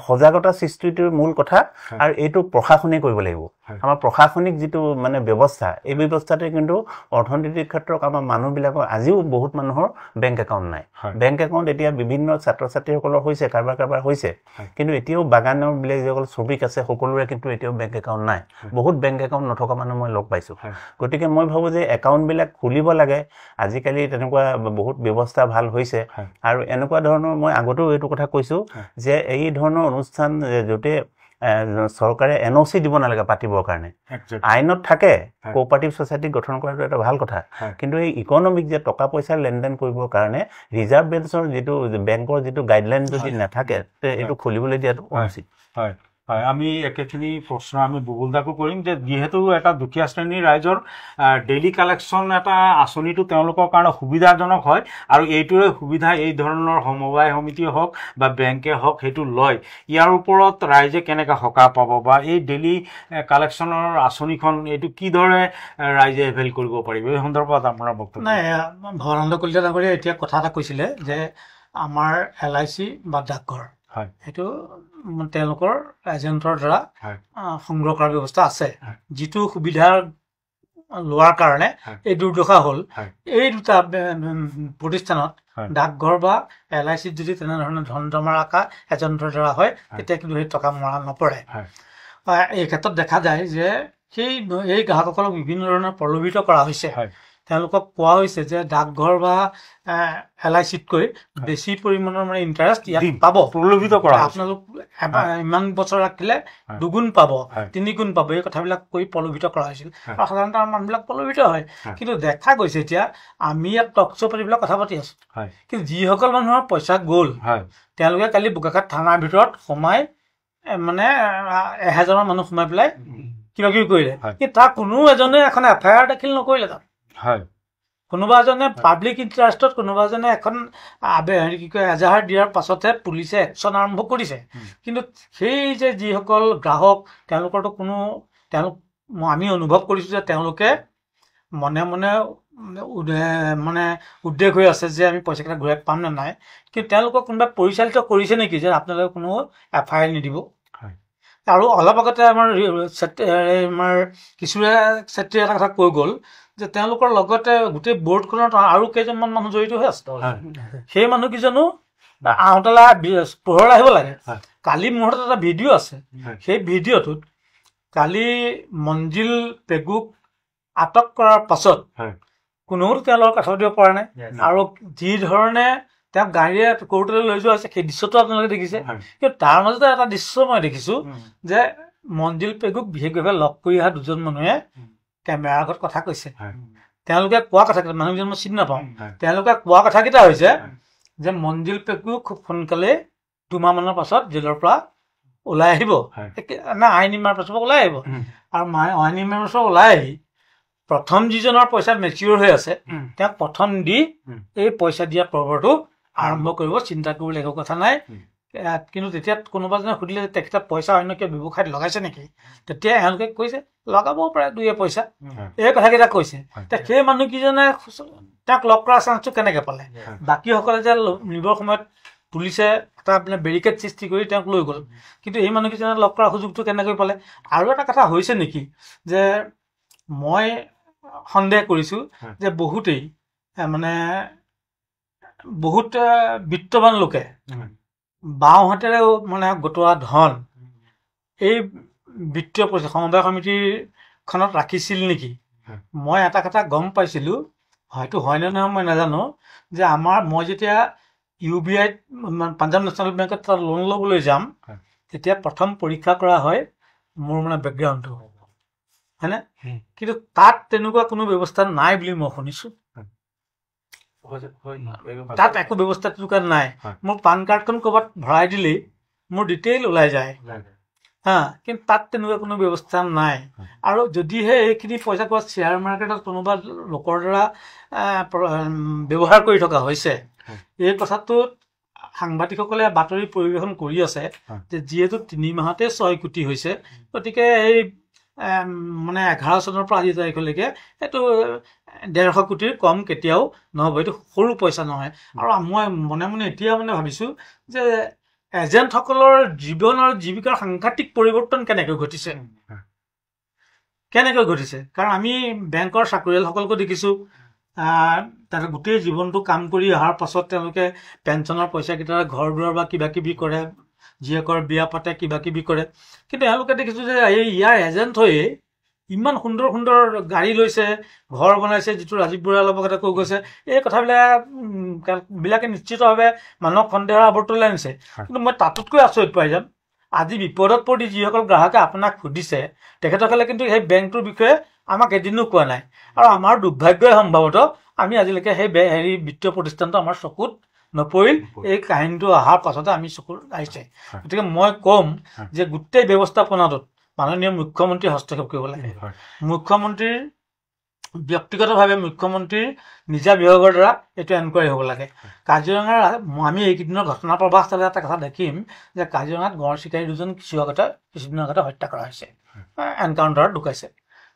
S2: সজাগতা সৃষ্টিটোৰ মূল কথা আৰু এইটো প্ৰশাসনে কৰিব লাগিব আমাৰ প্ৰশাসনিক যিটো মানে ব্যৱস্থা এই ব্যৱস্থাতে কিন্তু অৰ্থনৈতিক ক্ষেত্ৰত আমাৰ মানুহবিলাকৰ আজিও বহুত মানুহৰ বেংক একাউণ্ট নাই বেংক একাউণ্ট এতিয়া বিভিন্ন ছাত্ৰ ছাত্ৰীসকলৰ হৈছে কাৰোবাৰ হৈছে কিন্তু এতিয়াও বাগানৰ বিলাক যিসকল শ্ৰমিক আছে সকলোৰে কিন্তু এতিয়াও বেংক একাউণ্ট নাই বহুত বেংক একাউণ্ট নথকা মানুহ মই লগ পাইছোঁ গতিকে মই ভাবোঁ যে একাউণ্টবিলাক খুলিব লাগে আজিকালি তেনেকুৱা বহুত ব্যৱস্থা ভাল হৈছে আৰু এনেকুৱা ধৰণৰ মই আগতেও এইটো কথা কৈছোঁ যে এই ধৰণৰ অনুষ্ঠান য'তে চৰকাৰে NOC দিব নালাগে পাতিবৰ কাৰণে আইনত থাকে কোঅপাৰেটিভ ছ'চাইটি গঠন কৰাটো এটা ভাল কথা কিন্তু এই ইকনমিক যে টকা পইচা লেনদেন কৰিবৰ কাৰণে ৰিজাৰ্ভ বেংকৰ যিটো গাইডলাইন যদি নাথাকে এইটো খুলিবলৈ দিয়াটো উচিত
S5: হয় হয় আমি একেখিনি প্ৰশ্ন আমি বুবুলদাকো কৰিম যে যিহেতু এটা দুখীয়া শ্ৰেণীৰ ৰাইজৰ ডেইলি কালেকশ্যন এটা আঁচনিটো তেওঁলোকৰ কাৰণে সুবিধাজনক হয় আৰু এইটোৰে সুবিধা এই ধৰণৰ সমবায় সমিতি হওক বা বেংকে হওক সেইটো লয় ইয়াৰ ওপৰত ৰাইজে কেনেকৈ সকাহ পাব বা এই ডেইলি কালেকশ্যনৰ আঁচনিখন এইটো কিদৰে ৰাইজে এভেইল কৰিব পাৰিব এই সন্দৰ্ভত আপোনাৰ বক্তব্য
S3: নাই ভৱানন্দ কলিতা ডাঙৰীয়া এতিয়া কথা এটা কৈছিলে যে আমাৰ LIC বা ডাকঘৰ সেইটো তেওঁলোকৰ এজেণ্টৰ দ্বাৰা সংগ্ৰহ কৰাৰ ব্যৱস্থা আছে যিটো সুবিধা লোৱাৰ কাৰণে এই দুৰ্দশা হ'ল এই দুটা প্ৰতিষ্ঠানত ডাকঘৰ বা LICত যদি তেনেধৰণৰ ধন জমা ৰখা এজেণ্টৰ দ্বাৰা হয় তেতিয়া কিন্তু সেই টকা মৰা নপৰে এই ক্ষেত্ৰত দেখা যায় যে এই গ্ৰাহকসকলক বিভিন্ন ধৰণৰ প্ৰলোভিত কৰা হৈছে। তেওঁলোকক কোৱা হৈছে যে ডাকঘৰ বা LICতকৈ বেছি পৰিমাণৰ মানে ইণ্টাৰেষ্ট ইয়াত পাব,
S5: প্ৰলোভিত কৰা
S3: আপোনালোক ইমান বছৰ ৰাখিলে 2 গুণ পাব, 3 গুণ পাব, এই কথাবিলাক কৈ প্ৰলোভিত কৰা হৈছিল। আৰু সাধাৰণতে মানুহবিলাক প্ৰলোভিত হয়। কিন্তু দেখা গৈছে এতিয়া আমি ইয়াত টক শ্ব' পাতিবিলাক কথা পাতি আছো, কিন্তু যিসকল মানুহৰ পইচা গ'ল তেওঁলোকে কালি বোকাখাট থানাৰ ভিতৰত সোমাই মানে 1000 মানুহ সোমাই পেলাই কিবা কিবি কৰিলে, কিন্তু তাৰ কোনো এজনে এখন FIR দাখিল নকৰিলে। তাত কোনোবা এজনে পাব্লিক ইণ্টাৰেষ্টত কোনোবা এজনে এখন কি কয় এজাহাৰ দিয়াৰ পাছতহে পুলিচে একশ্যন আৰম্ভ কৰিছে। কিন্তু সেই যে যিসকল গ্ৰাহক তেওঁলোকৰতো আমি অনুভৱ কৰিছোঁ যে তেওঁলোকে মনে মনে মানে উদ্বেগ হৈ আছে যে আমি পইচাকেইটা ঘূৰাই পাম নে নাই। কিন্তু তেওঁলোকক কোনোবাই পৰিচালিত কৰিছে নেকি যে আপোনালোকে কোনো FIR নিদিব। আৰু অলপ আগতে আমাৰ কিশোৰে চেত্ৰীয়ে এটা কথা কৈ গ'ল যে তেওঁলোকৰ লগতে গোটেই বৰ্ডখনত আৰু কেইজনমান মানুহ জড়িত হৈ আছে। সেই মানুহকেইজনো আহোঁতালে পোহৰ আহিব লাগে। কালি মোৰ হাতত এটা ভিডিঅ' আছে, সেই ভিডিঅ'টোত কালি মঞ্জিল পেগুক আটক কৰাৰ পাছত কোনেও তেওঁলোকক কথা দিব পৰা নাই। আৰু যি ধৰণে তেওঁক গাড়ীয়ে কোৰ্টলৈ লৈ যোৱা হৈছে সেই দৃশ্যটো আপোনালোকে দেখিছে। কিন্তু তাৰ মাজতে এটা দৃশ্য মই দেখিছোঁ যে মঞ্জিল পেগুক বিশেষভাৱে লগ কৰি অহা 2জন মানুহে কেমেৰাৰ আগত কথা কৈছে। তেওঁলোকে কোৱা কথাকেইটা মানুহকেইজন মই চিনি নাপাওঁ। তেওঁলোকে কোৱা কথাকেইটা হৈছে যে মঞ্জিল পেগু খুব সোনকালে 2 মাহমানৰ পাছত জেলৰ পৰা ওলাই আহিব, না আইন নিৰ্মাণৰ পাছৰ পৰা ওলাই আহিব। আৰু আইন নিৰ্মাণৰ পাছত ওলাই আহি প্ৰথম যিজনৰ পইচা মেচিয়ৰ হৈ আছে তেওঁক প্ৰথম দি এই পইচা দিয়া পৰ্বটো আৰম্ভ কৰিব, চিন্তা কৰিবলৈ একো কথা নাই। কিন্তু তেতিয়া কোনোবা এজনে সুধিলে যে তেখেতে পইচা অন্য কিবা ব্যৱসায়ত লগাইছে নেকি, তেতিয়া এওঁলোকে কৈছে লগাবও পাৰে 2 পইচা, এই কথাকেইটা কৈছে। সেই মানুহকেইজনে তেওঁক লগ কৰা চান্সটো কেনেকৈ পালে? বাকীসকলে যে নিবৰ সময়ত পুলিচে এটা মানে বেৰিকেড সৃষ্টি কৰি তেওঁক লৈ গ'ল, কিন্তু এই মানুহকেইজনে লগ কৰাৰ সুযোগটো কেনেকৈ পালে? আৰু এটা কথা হৈছে নেকি যে মই সন্দেহ কৰিছোঁ যে বহুতেই মানে বহুত বিত্তবান লোকে বাওঁহাতেৰে মানে গোটোৱা ধন এই বিত্তীয় সমবায় সমিতিখনত ৰাখিছিল নেকি? মই এটা কথা গম পাইছিলোঁ, হয়তো হয়নে নহয় মই নাজানো, যে মই যেতিয়া UBIত পাঞ্জাৱ নেশ্যনেল বেংকত এটা লোন ল'বলৈ যাম তেতিয়া প্ৰথম পৰীক্ষা কৰা হয় মোৰ মানে বেকগ্ৰাউণ্ডটো, হয়নে? কিন্তু তাত তেনেকুৱা কোনো ব্যৱস্থা নাই বুলি মই শুনিছোঁ। তাত একো ব্যৱস্থা তেনেকুৱা নাই। মোৰ পান কাৰ্ডখন ক'ৰবাত ভৰাই দিলেই মোৰ ডিটেইল ওলাই যায়, কিন্তু তাত তেনেকুৱা কোনো ব্যৱস্থা নাই। আৰু যদিহে এইখিনি পইচা ক'ৰবাত শ্বেয়াৰ মাৰ্কেটত কোনোবা লোকৰ দ্বাৰা ব্যৱহাৰ কৰি থকা হৈছে, এই কথাটোত সাংবাদিকসকলে বাতৰি পৰিৱেশন কৰি আছে যে যিহেতু 3 মাহতে 6 কোটি হৈছে, গতিকে এই মানে 11 চনৰ পৰা আজি তাৰিখলৈকে এইটো 150 কোটিৰ কম কেতিয়াও নহ'ব, এইটো সৰু পইচা নহয়। আৰু মই মনে মনে এতিয়া মানে ভাবিছোঁ যে এজেণ্টসকলৰ জীৱন আৰু জীৱিকাৰ সাংঘাতিক পৰিৱৰ্তন কেনেকৈ ঘটিছে। কাৰণ আমি বেংকৰ চাকৰিয়ালসকলকো দেখিছোঁ তাতে গোটেই জীৱনটো কাম কৰি অহাৰ পাছত তেওঁলোকে পেঞ্চনৰ পইচাকেইটা ঘৰ দুৱাৰ বা কিবা কিবি কৰে, জীয়েকৰ বিয়া পাতে, কিবা কিবি কৰে। কিন্তু এওঁলোকে দেখিছোঁ যে ইয়াৰ এজেণ্ট হৈয়ে ইমান সুন্দৰ সুন্দৰ গাড়ী লৈছে, ঘৰ বনাইছে, যিটো ৰাজীৱ বৰুৱাই অলপ আগতে কৈ গৈছে। এই কথাবিলাকে নিশ্চিতভাৱে মানুহক সন্দেহৰ আৱৰ্তলৈ আনিছে। কিন্তু মই তাতোতকৈ আচৰিত পাই যাম, আজি বিপদত পৰি যিসকল গ্ৰাহকে আপোনাক সুধিছে তেখেতসকলে কিন্তু সেই বেংকটোৰ বিষয়ে আমাক এদিনো কোৱা নাই। আৰু আমাৰ দুৰ্ভাগ্যই সম্ভৱতঃ আমি আজিলৈকে সেই বিত্তীয় প্ৰতিষ্ঠানটো আমাৰ চকুত নপৰিল। এই কাহিনীটো অহাৰ পাছতে আমি চকুত আহিছে। গতিকে মই ক'ম যে গোটেই ব্যৱস্থাপনাটোত মাননীয় মুখ্যমন্ত্ৰী হস্তক্ষেপ কৰিব লাগে। মুখ্যমন্ত্ৰীৰ ব্যক্তিগতভাৱে মুখ্যমন্ত্ৰীৰ নিজা বিভাগৰ দ্বাৰা এইটো এনকুৱাৰী হ'ব লাগে। কাজিৰঙাৰ আমি এইকেইদিনৰ ঘটনা প্ৰবাহ চালে এটা কথা দেখিম যে কাজিৰঙাত গঁড় চিকাৰী 2জন কিছুদিনৰ আগতে হত্যা কৰা হৈছে, এনকাউণ্টাৰত ঢুকাইছে।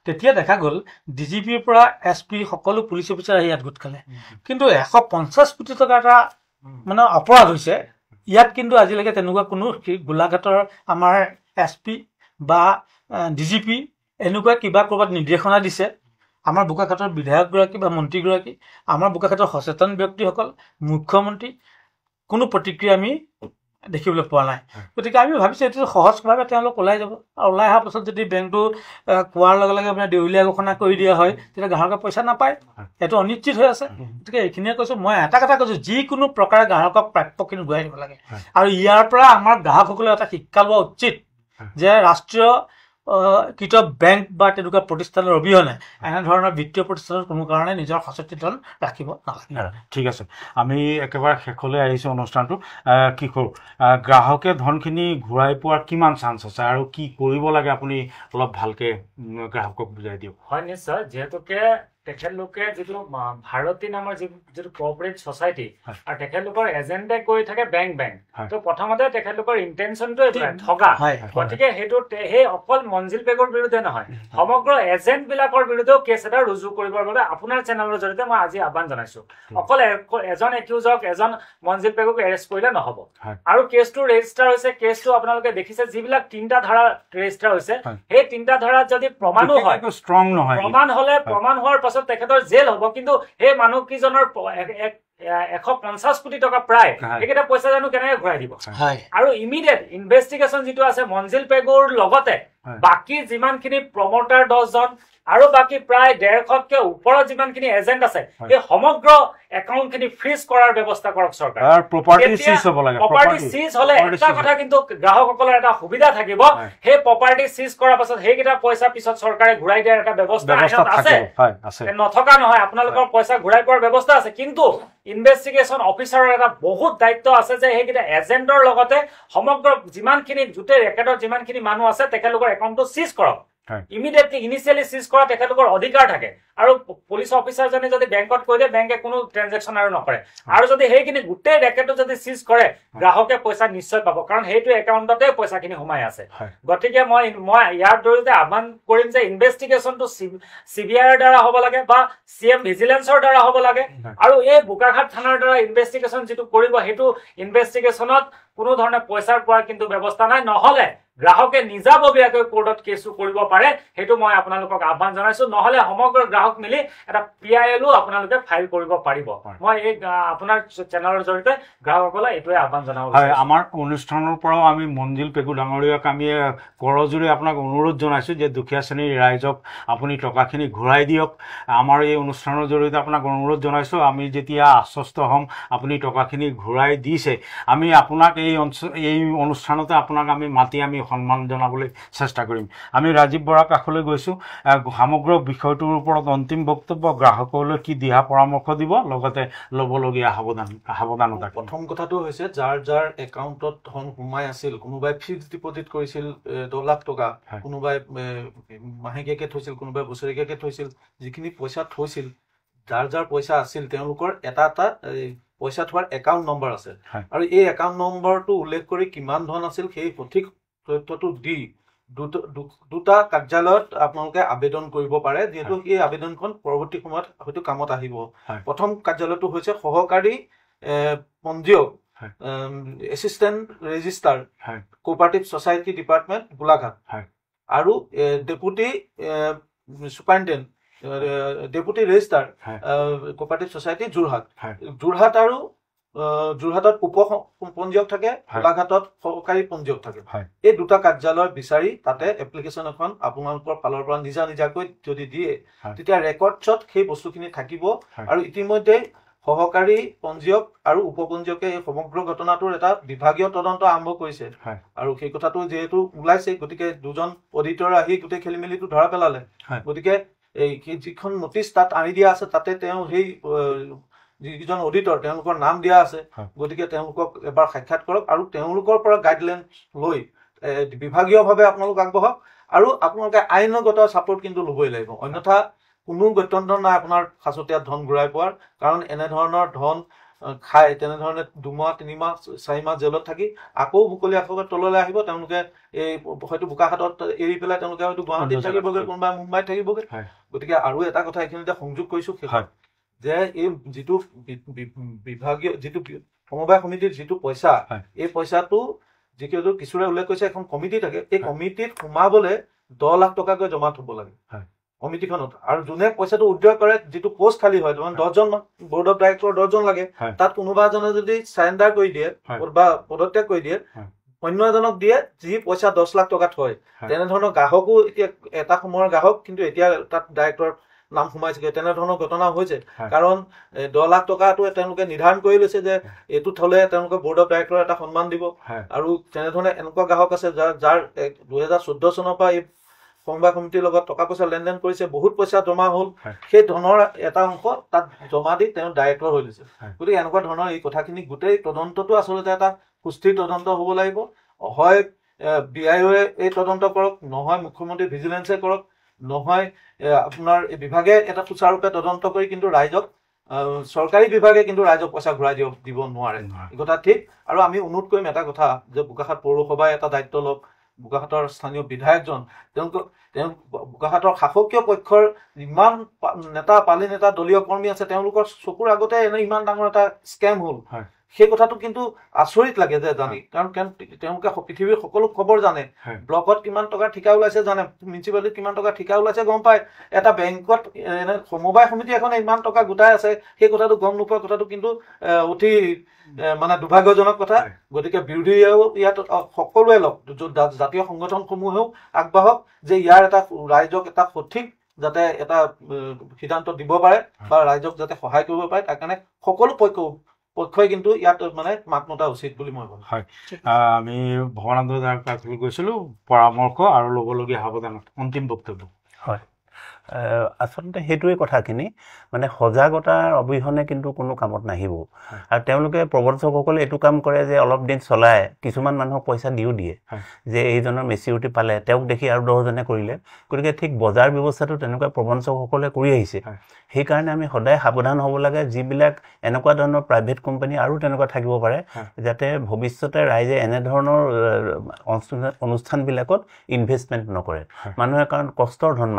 S3: তেতিয়া দেখা গ'ল DGPৰ পৰা SP সকলো পুলিচ অফিচাৰ আহি ইয়াত গোট খালে। কিন্তু 150 কোটি টকা এটা মানে অপৰাধ হৈছে ইয়াত, কিন্তু আজিলৈকে তেনেকুৱা কোনো গোলাঘাটৰ আমাৰ SP বা DGP এনেকুৱা কিবা ক'ৰবাত নিৰ্দেশনা দিছে, আমাৰ বোকাখাটৰ বিধায়কগৰাকী বা মন্ত্ৰীগৰাকী, আমাৰ বোকাখাটৰ সচেতন ব্যক্তিসকল, মুখ্যমন্ত্ৰী কোনো প্ৰতিক্ৰিয়া আমি দেখিবলৈ পোৱা নাই। গতিকে আমি ভাবিছোঁ এইটো সহজভাৱে তেওঁলোক ওলাই যাব, আৰু ওলাই অহাৰ পাছত যদি বেংকটো কোৱাৰ লগে লগে আপোনাৰ দেউলীয়া ঘোষণা কৰি দিয়া হয়, তেতিয়া গ্ৰাহকে পইচা নাপায়, এইটো অনিশ্চিত হৈ আছে। গতিকে এইখিনিয়ে কৈছোঁ, মই এটা কথা কৈছোঁ, যিকোনো প্ৰকাৰে গ্ৰাহকক প্ৰাপ্যখিনি ঘূৰাই দিব লাগে। আৰু ইয়াৰ পৰা আমাৰ গ্ৰাহকসকলে এটা শিক্ষা লোৱা উচিত যে ৰাষ্ট্ৰীয় কৃত বেংক বা তেনেকুৱা প্ৰতিষ্ঠানৰ অবিহনে এনেধৰণৰ বিত্তীয় প্ৰতিষ্ঠানত কোনো কাৰণে নিজৰ সচেতন ধন ৰাখিব নালাগে।
S5: ঠিক আছে, আমি একেবাৰে শেষলৈ আহিছোঁ অনুষ্ঠানটো। কি কৰোঁ, গ্ৰাহকে ধনখিনি ঘূৰাই পোৱাৰ কিমান চান্স আছে আৰু কি কৰিব লাগে আপুনি অলপ ভালকৈ গ্ৰাহকক বুজাই দিয়ক।
S4: হয় নিশ্চয়, যিহেতুকে তেখেতলোকে যিটো ভাৰতী নামৰ যিটো কোঅপাৰেটিভ ছ'চাইটি আৰু তেখেতলোকৰ এজেণ্টে কৰি থাকে বেংক তো প্ৰথমতে তেখেতলোকৰ ইণ্টেনশ্যনটো ঠগা। গতিকে সেইটো সেই অকল মঞ্জিল বেগৰ বিৰুদ্ধে নহয়, সমগ্ৰ এজেণ্টবিলাকৰ বিৰুদ্ধেও কেছ এটা ৰুজু কৰিবৰ বাবে আপোনাৰ চেনেলৰ জৰিয়তে মই আজি আহ্বান জনাইছোঁ। অকল এজন একিউজক, এজন মঞ্জিল বেগক এৰেষ্ট কৰিলে নহ'ব। আৰু কেছটো ৰেজিষ্টাৰ হৈছে, কেছটো আপোনালোকে দেখিছে যিবিলাক 3টা ধাৰা ৰেজিষ্টাৰ হৈছে, সেই 3টা ধাৰাত যদি প্ৰমাণো হয়,
S5: ষ্ট্ৰং নহয়,
S4: প্ৰমাণ হোৱাৰ পাছত তেখেতৰ জেল হ'ব, কিন্তু সেই মানুহকেইজনৰ 150 কোটি টকা প্ৰায় এইকেইটা পইচা জানো কেনেকে ঘূৰাই দিব? আৰু ইমিডিয়েট ইনভেষ্টিগেশ্যন যিটো আছে মঞ্জিল পেগুৰ লগতে বাকী যিমানখিনি প্ৰমোটাৰ 10জন আৰু বাকী প্ৰায় 150তকৈ ওপৰত যিমানখিনি এজেণ্ট আছে, এই সমগ্ৰ একাউণ্টখিনি ফ্ৰিজ কৰাৰ ব্যৱস্থা কৰক চৰকাৰে। প্ৰপাৰ্টি চিজ হ'লে এটা কথা কিন্তু গ্ৰাহকসকলৰ এটা সুবিধা থাকিব, সেই প্ৰপাৰ্টি চিজ কৰাৰ পাছত সেইকেইটা পইচা পিছত চৰকাৰে ঘূৰাই দিয়াৰ এটা ব্যৱস্থা আছে, নথকা নহয়। আপোনালোকৰ পইচা ঘূৰাই পোৱাৰ ব্যৱস্থা আছে, কিন্তু ইনভেষ্টিগেশ্যন অফিচাৰৰ এটা বহুত দায়িত্ব আছে যে সেইকেইটা এজেণ্টৰ লগতে সমগ্ৰ যিমানখিনি গোটেই ৰেকেটৰ যিমানখিনি মানুহ আছে তেখেতলোকৰ একাউণ্টটো চিজ কৰক। ইমিডিয়েটলি ইনিচিয়েলি চিজ কৰা তেখেতলোকৰ অধিকাৰ থাকে। আৰু পুলিচ অফিচাৰজনে যদি বেংকত কৈ দিয়ে, বেংকে কোনো ট্ৰেনজেকশ্যন আৰু নকৰে। আৰু যদি সেইখিনি গোটেই ৰেকেটটো যদি চিজ কৰে, গ্ৰাহকে পইচা নিশ্চয় পাব, কাৰণ সেইটো একাউণ্টতে পইচাখিনি সোমাই আছে। গতিকে মই ইয়াৰ জৰিয়তে আহ্বান কৰিম যে ইনভেষ্টিগেশ্যনটো CBIৰ দ্বাৰা হ'ব লাগে বা CM ভিজিলেন্সৰ দ্বাৰা হ'ব লাগে। আৰু এই বোকাখাট থানাৰ দ্বাৰা ইনভেষ্টিগেশ্যন যিটো কৰিব, সেইটো ইনভেষ্টিগেশ্যনত কোনো ধৰণে পইচাৰ পোৱাৰ কিন্তু ব্যৱস্থা নাই। নহ'লে গ্ৰাহকে নিজাববীয়াকৈ কোৰ্টত কেছটো কৰিব পাৰে, সেইটো মই আপোনালোকক আহ্বান জনাইছোঁ। নহ'লে সমগ্ৰ গ্ৰাহক মিলি এটা PILও আপোনালোকে ফাইল কৰিব পাৰিব। মই এই আপোনাৰ চেনেলৰ জৰিয়তে গ্ৰাহকসকলে এইটোৱে আহ্বান জনাব।
S5: হয়, আমাৰ অনুষ্ঠানৰ পৰাও আমি মঞ্জিল পেগু ডাঙৰীয়াক আমি কৰজোৰে আপোনাক অনুৰোধ জনাইছোঁ যে দুখীয়া শ্ৰেণীৰ ৰাইজক আপুনি টকাখিনি ঘূৰাই দিয়ক। আমাৰ এই অনুষ্ঠানৰ জৰিয়তে আপোনাক অনুৰোধ জনাইছোঁ, আমি যেতিয়া আশ্বস্ত হ'ম আপুনি টকাখিনি ঘূৰাই দিছে, আমি আপোনাক এই অনুষ্ঠানতে আপোনাক আমি মাতি আমি সন্মান জনাবলৈ চেষ্টা কৰিম। আমি ৰাজীৱ বৰাৰ কাষলৈ গৈছোঁ, সমগ্ৰ বিষয়টোৰ ওপৰত অন্তিম বক্তব্য, গ্ৰাহকলৈ কি দিহা পৰামৰ্শ দিব, লগতে ল'বলগীয়া সাৱধানতা।
S1: প্ৰথম কথাটো হৈছে যাৰ যাৰ একাউণ্টত ধন সোমাই আছিল, কোনোবাই ফিক্সড ডিপজিট কৰিছিল 10 লাখ টকা, কোনোবাই মাহেকীয়াকৈ থৈছিল, কোনোবাই বছৰেকীয়াকৈ থৈছিল, যিখিনি পইচা থৈছিল, যাৰ যাৰ পইচা আছিল তেওঁলোকৰ এটা পইচা থোৱাৰ একাউণ্ট নম্বৰ আছে। আৰু এই একাউণ্ট নম্বৰটো উল্লেখ কৰি কিমান ধন আছিল সেই সঠিক তথ্যটো দি দুটা কাৰ্যালয়ত আপোনালোকে আবেদন কৰিব পাৰে, যিহেতু এই আবেদনখন পৰৱৰ্তী সময়ত হয়তো কামত আহিব। প্ৰথম কাৰ্যালয়টো হৈছে সহকাৰী পঞ্জীয়ক, assistant registrar, cooperative society department, Golaghat, আৰু deputy superintendent, deputy registrar, cooperative society, Jorhat আৰু যোৰহাটত উপপঞ্জীয়ক থাকে, গোলাঘাটত সহকাৰী পঞ্জীয়ক থাকে। এই দুটা কাৰ্যালয় বিচাৰি তাতে এপ্লিকেশ্যন এখন আপোনালোকৰ ফালৰ পৰা নিজাকৈ যদি দিয়ে, তেতিয়া ৰেকৰ্ডছত সেই বস্তুখিনি থাকিব। আৰু ইতিমধ্যে সহকাৰী পঞ্জীয়ক আৰু উপপঞ্জীয়কে এই সমগ্ৰ ঘটনাটোৰ এটা বিভাগীয় তদন্ত আৰম্ভ কৰিছে। আৰু সেই কথাটো যিহেতু ওলাইছে, গতিকে 2জন অডিটৰ আহি গোটেই খেলি মেলিটো ধৰা পেলালে। গতিকে এই যিখন নটিচ তাত আনি দিয়া আছে, তাতে তেওঁ সেই যিকেইজন অডিটৰ তেওঁলোকৰ নাম দিয়া আছে। গতিকে তেওঁলোকক এবাৰ সাক্ষাৎ কৰক আৰু তেওঁলোকৰ পৰা গাইডলাইন লৈ বিভাগীয়ভাৱে আপোনালোক আগবঢ়াওক। আৰু আপোনালোকে আইনগত ছাপোৰ্ট কিন্তু ল'বই লাগিব, অন্যথা কোনো গত্যন্তৰ নাই আপোনাৰ সাঁচতীয়া ধন ঘূৰাই পোৱাৰ। কাৰণ এনেধৰণৰ ধন খাই তেনেধৰণে 2 মাহ 3 মাহ 4 মাহ জেলত থাকি আকৌ মুকলি আকাশত তললৈ আহিব। তেওঁলোকে এই হয়তো বোকাখাটত এৰি পেলাই তেওঁলোকে হয়তো গুৱাহাটীত থাকিবগৈ, কোনোবাই মুম্বাইত থাকিবগৈ। গতিকে আৰু এটা কথা এইখিনিতে সংযোগ কৰিছোঁ যে এই যিটো বিভাগীয় যিটো সমবায় সমিতিৰ যিটো পইচা, এই পইচাটো যিহেতু কিছুৰে উল্লেখ কৰিছে এখন কমিটি থাকে, এই কমিটিত সোমাবলৈ 10 লাখ টকাকৈ জমা থ'ব লাগে। কমিটিখনত আৰু যোনে পইচাটো উইথড্ৰ কৰে যিটো পোষ্ট খালী হয় তোমাৰ 10জন বৰ্ড অফ ডাইৰেক্টৰ 10জন লাগে তাত কোনোবা এজনে যদি চাৰেণ্ডাৰ কৰি দিয়ে বা পদত্যাগ কৰি দিয়ে অন্য এজনক দিয়ে যি পইচা 10 লাখ টকা থয় তেনেধৰণৰ গ্ৰাহকো এতিয়া এটা সময়ৰ গ্ৰাহক কিন্তু এতিয়া তাত ডাইৰেক্টৰ নাম সোমাইছে তেনেধৰণৰ ঘটনা হৈছে কাৰণ 10 লাখ টকাটো তেওঁলোকে নিৰ্ধাৰণ কৰি লৈছে যে এইটো থলে তেওঁলোকে বৰ্ড অফ ডাইৰেক্টৰ এটা সন্মান দিব আৰু তেনেধৰণে এনেকুৱা গ্ৰাহক আছে যাৰ 2014 চনৰ পৰা এই সমবায় সমিতিৰ লগত টকা পইচা লেনদেন কৰিছে বহুত পইচা জমা হ'ল সেই ধনৰ এটা অংশ তাত জমা দি তেওঁ ডাইৰেক্টৰ হৈ লৈছে গতিকে এনেকুৱা ধৰণৰ এই কথাখিনি গোটেই তদন্তটো আচলতে এটা সুস্থিৰ তদন্ত হ'ব লাগিব হয় BIOয়ে এই তদন্ত কৰক নহয় মুখ্যমন্ত্ৰী ভিজিলেন্সে কৰক নহয় আপোনাৰ এই বিভাগে এটা সুচাৰুৰূপে তদন্ত কৰি কিন্তু ৰাইজক চৰকাৰী বিভাগে কিন্তু ৰাইজক পইচা ঘূৰাই দিব নোৱাৰে এই কথা ঠিক আৰু আমি অনুৰোধ কৰিম এটা কথা যে বোকাখাট পৌৰসভাই এটা দায়িত্ব লওক বোকাখাটৰ স্থানীয় বিধায়কজন তেওঁ বোকাখাটৰ শাসকীয় পক্ষৰ ইমান নেতা পালি নেতা দলীয় কৰ্মী আছে তেওঁলোকৰ চকুৰ আগতে এনে ইমান ডাঙৰ এটা স্কেম হ'ল সেই কথাটো কিন্তু আচৰিত লাগে যে জানি কাৰণ তেওঁলোকে পৃথিৱীৰ সকলো খবৰ জানে ব্লকত কিমান টকা ঠিকা ওলাইছে জানে মিউনিচিপালিটিত কিমান টকা ঠিকা ওলাইছে গম পায় এটা বেংকত এনে সমবায় সমিতি এখনে ইমান টকা গোটাই আছে সেই কথাটো গম নোপোৱা কথাটো কিন্তু অতি মানে দুৰ্ভাগ্যজনক কথা গতিকে বিৰোধীয়েও ইয়াত সকলোৱে লওক জাতীয় সংগঠনসমূহেও আগবাঢ়ক যে ইয়াৰ এটা ৰাইজক এটা সঠিক যাতে এটা সিদ্ধান্ত দিব পাৰে বা ৰাইজক যাতে সহায় কৰিব পাৰে তাৰ কাৰণে সকলো পক্ষই কিন্তু ইয়াত মানে মাত মতা উচিত বুলি মই ভাবোঁ
S5: হয় আমি ভৱানন্দ দাৰ কাকলৈ গৈছিলোঁ পৰামৰ্শ আৰু ল'বলগীয়া সাৱধানত অন্তিম বক্তব্য
S2: হয় আচলতে সেইটোৱে কথাখিনি মানে সজাগতাৰ অবিহনে কিন্তু কোনো কামত নাহিব আৰু তেওঁলোকে প্ৰবঞ্চকসকলে এইটো কাম কৰে যে অলপ দিন চলাই কিছুমান মানুহক পইচা দিও দিয়ে যে এইজনৰ মেচিউৰিটি পালে তেওঁক দেখি আৰু 10জনে কৰিলে গতিকে ঠিক বজাৰ ব্যৱস্থাটো তেনেকুৱা প্ৰবঞ্চকসকলে কৰি আহিছে সেইকাৰণে আমি সদায় সাৱধান হ'ব লাগে যিবিলাক এনেকুৱা ধৰণৰ প্ৰাইভেট কোম্পানী আৰু তেনেকুৱা থাকিব পাৰে যাতে ভৱিষ্যতে ৰাইজে এনেধৰণৰ অনুষ্ঠানবিলাকত ইনভেষ্টমেণ্ট নকৰে মানুহে কাৰণ কষ্টৰ ধন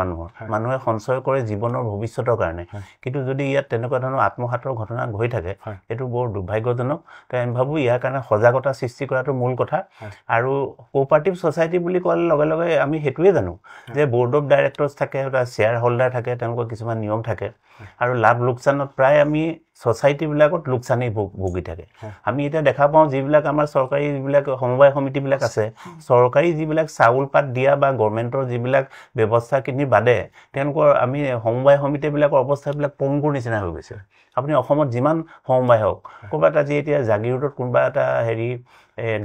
S2: মানুহে সঞ্চয় কৰে জীৱনৰ ভৱিষ্যতৰ কাৰণে কিন্তু যদি ইয়াত তেনেকুৱা ধৰণৰ আত্মঘাতৰ ঘটনা হৈ থাকে এইটো বৰ দুৰ্ভাগ্যজনক তো আমি ভাবোঁ ইয়াৰ কাৰণে সজাগতা সৃষ্টি কৰাটো মূল কথা আৰু কোঅপাৰেটিভ ছ'চাইটি বুলি কোৱাৰ লগে লগে আমি সেইটোৱে জানো যে বৰ্ড অফ ডাইৰেক্টৰ্ছ থাকে বা শ্বেয়াৰ হোল্ডাৰ থাকে তেওঁলোকৰ কিছুমান নিয়ম থাকে আৰু লাভ লোকচানত প্ৰায় আমি ছ'চাইটিবিলাকত লোকচানেই ভুগি থাকে আমি এতিয়া দেখা পাওঁ যিবিলাক আমাৰ চৰকাৰী যিবিলাক সমবায় সমিতিবিলাক আছে চৰকাৰী যিবিলাক চাউল পাত দিয়া বা গভৰ্ণমেণ্টৰ যিবিলাক ব্যৱস্থাখিনিৰ বাদে তেওঁলোকৰ আমি সমবায় সমিতিবিলাকৰ অৱস্থাবিলাক পংগুৰ নিচিনা হৈ গৈছে আপুনি অসমত যিমান সমবায় হওক ক'ৰবাত আজি এতিয়া জাগিৰোডত কোনোবা এটা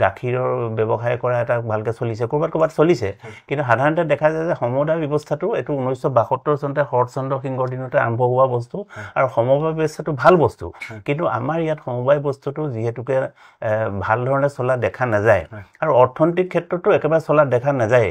S2: গাখীৰৰ ব্যৱসায় কৰা এটা ভালকৈ চলিছে ক'ৰবাত চলিছে কিন্তু সাধাৰণতে দেখা যায় যে সমবায় ব্যৱস্থাটো এইটো 1972 চনতে শৰৎচন্দ্ৰ সিংহৰ দিনতে আৰম্ভ হোৱা বস্তু আৰু সমবায় ব্যৱস্থাটো ভাল বস্তু কিন্তু আমাৰ ইয়াত সমবায় বস্তুটো যিহেতুকে ভাল ধৰণে চলা দেখা নাযায় আৰু অৰ্থনৈতিক ক্ষেত্ৰতো একেবাৰে চলা দেখা নাযায়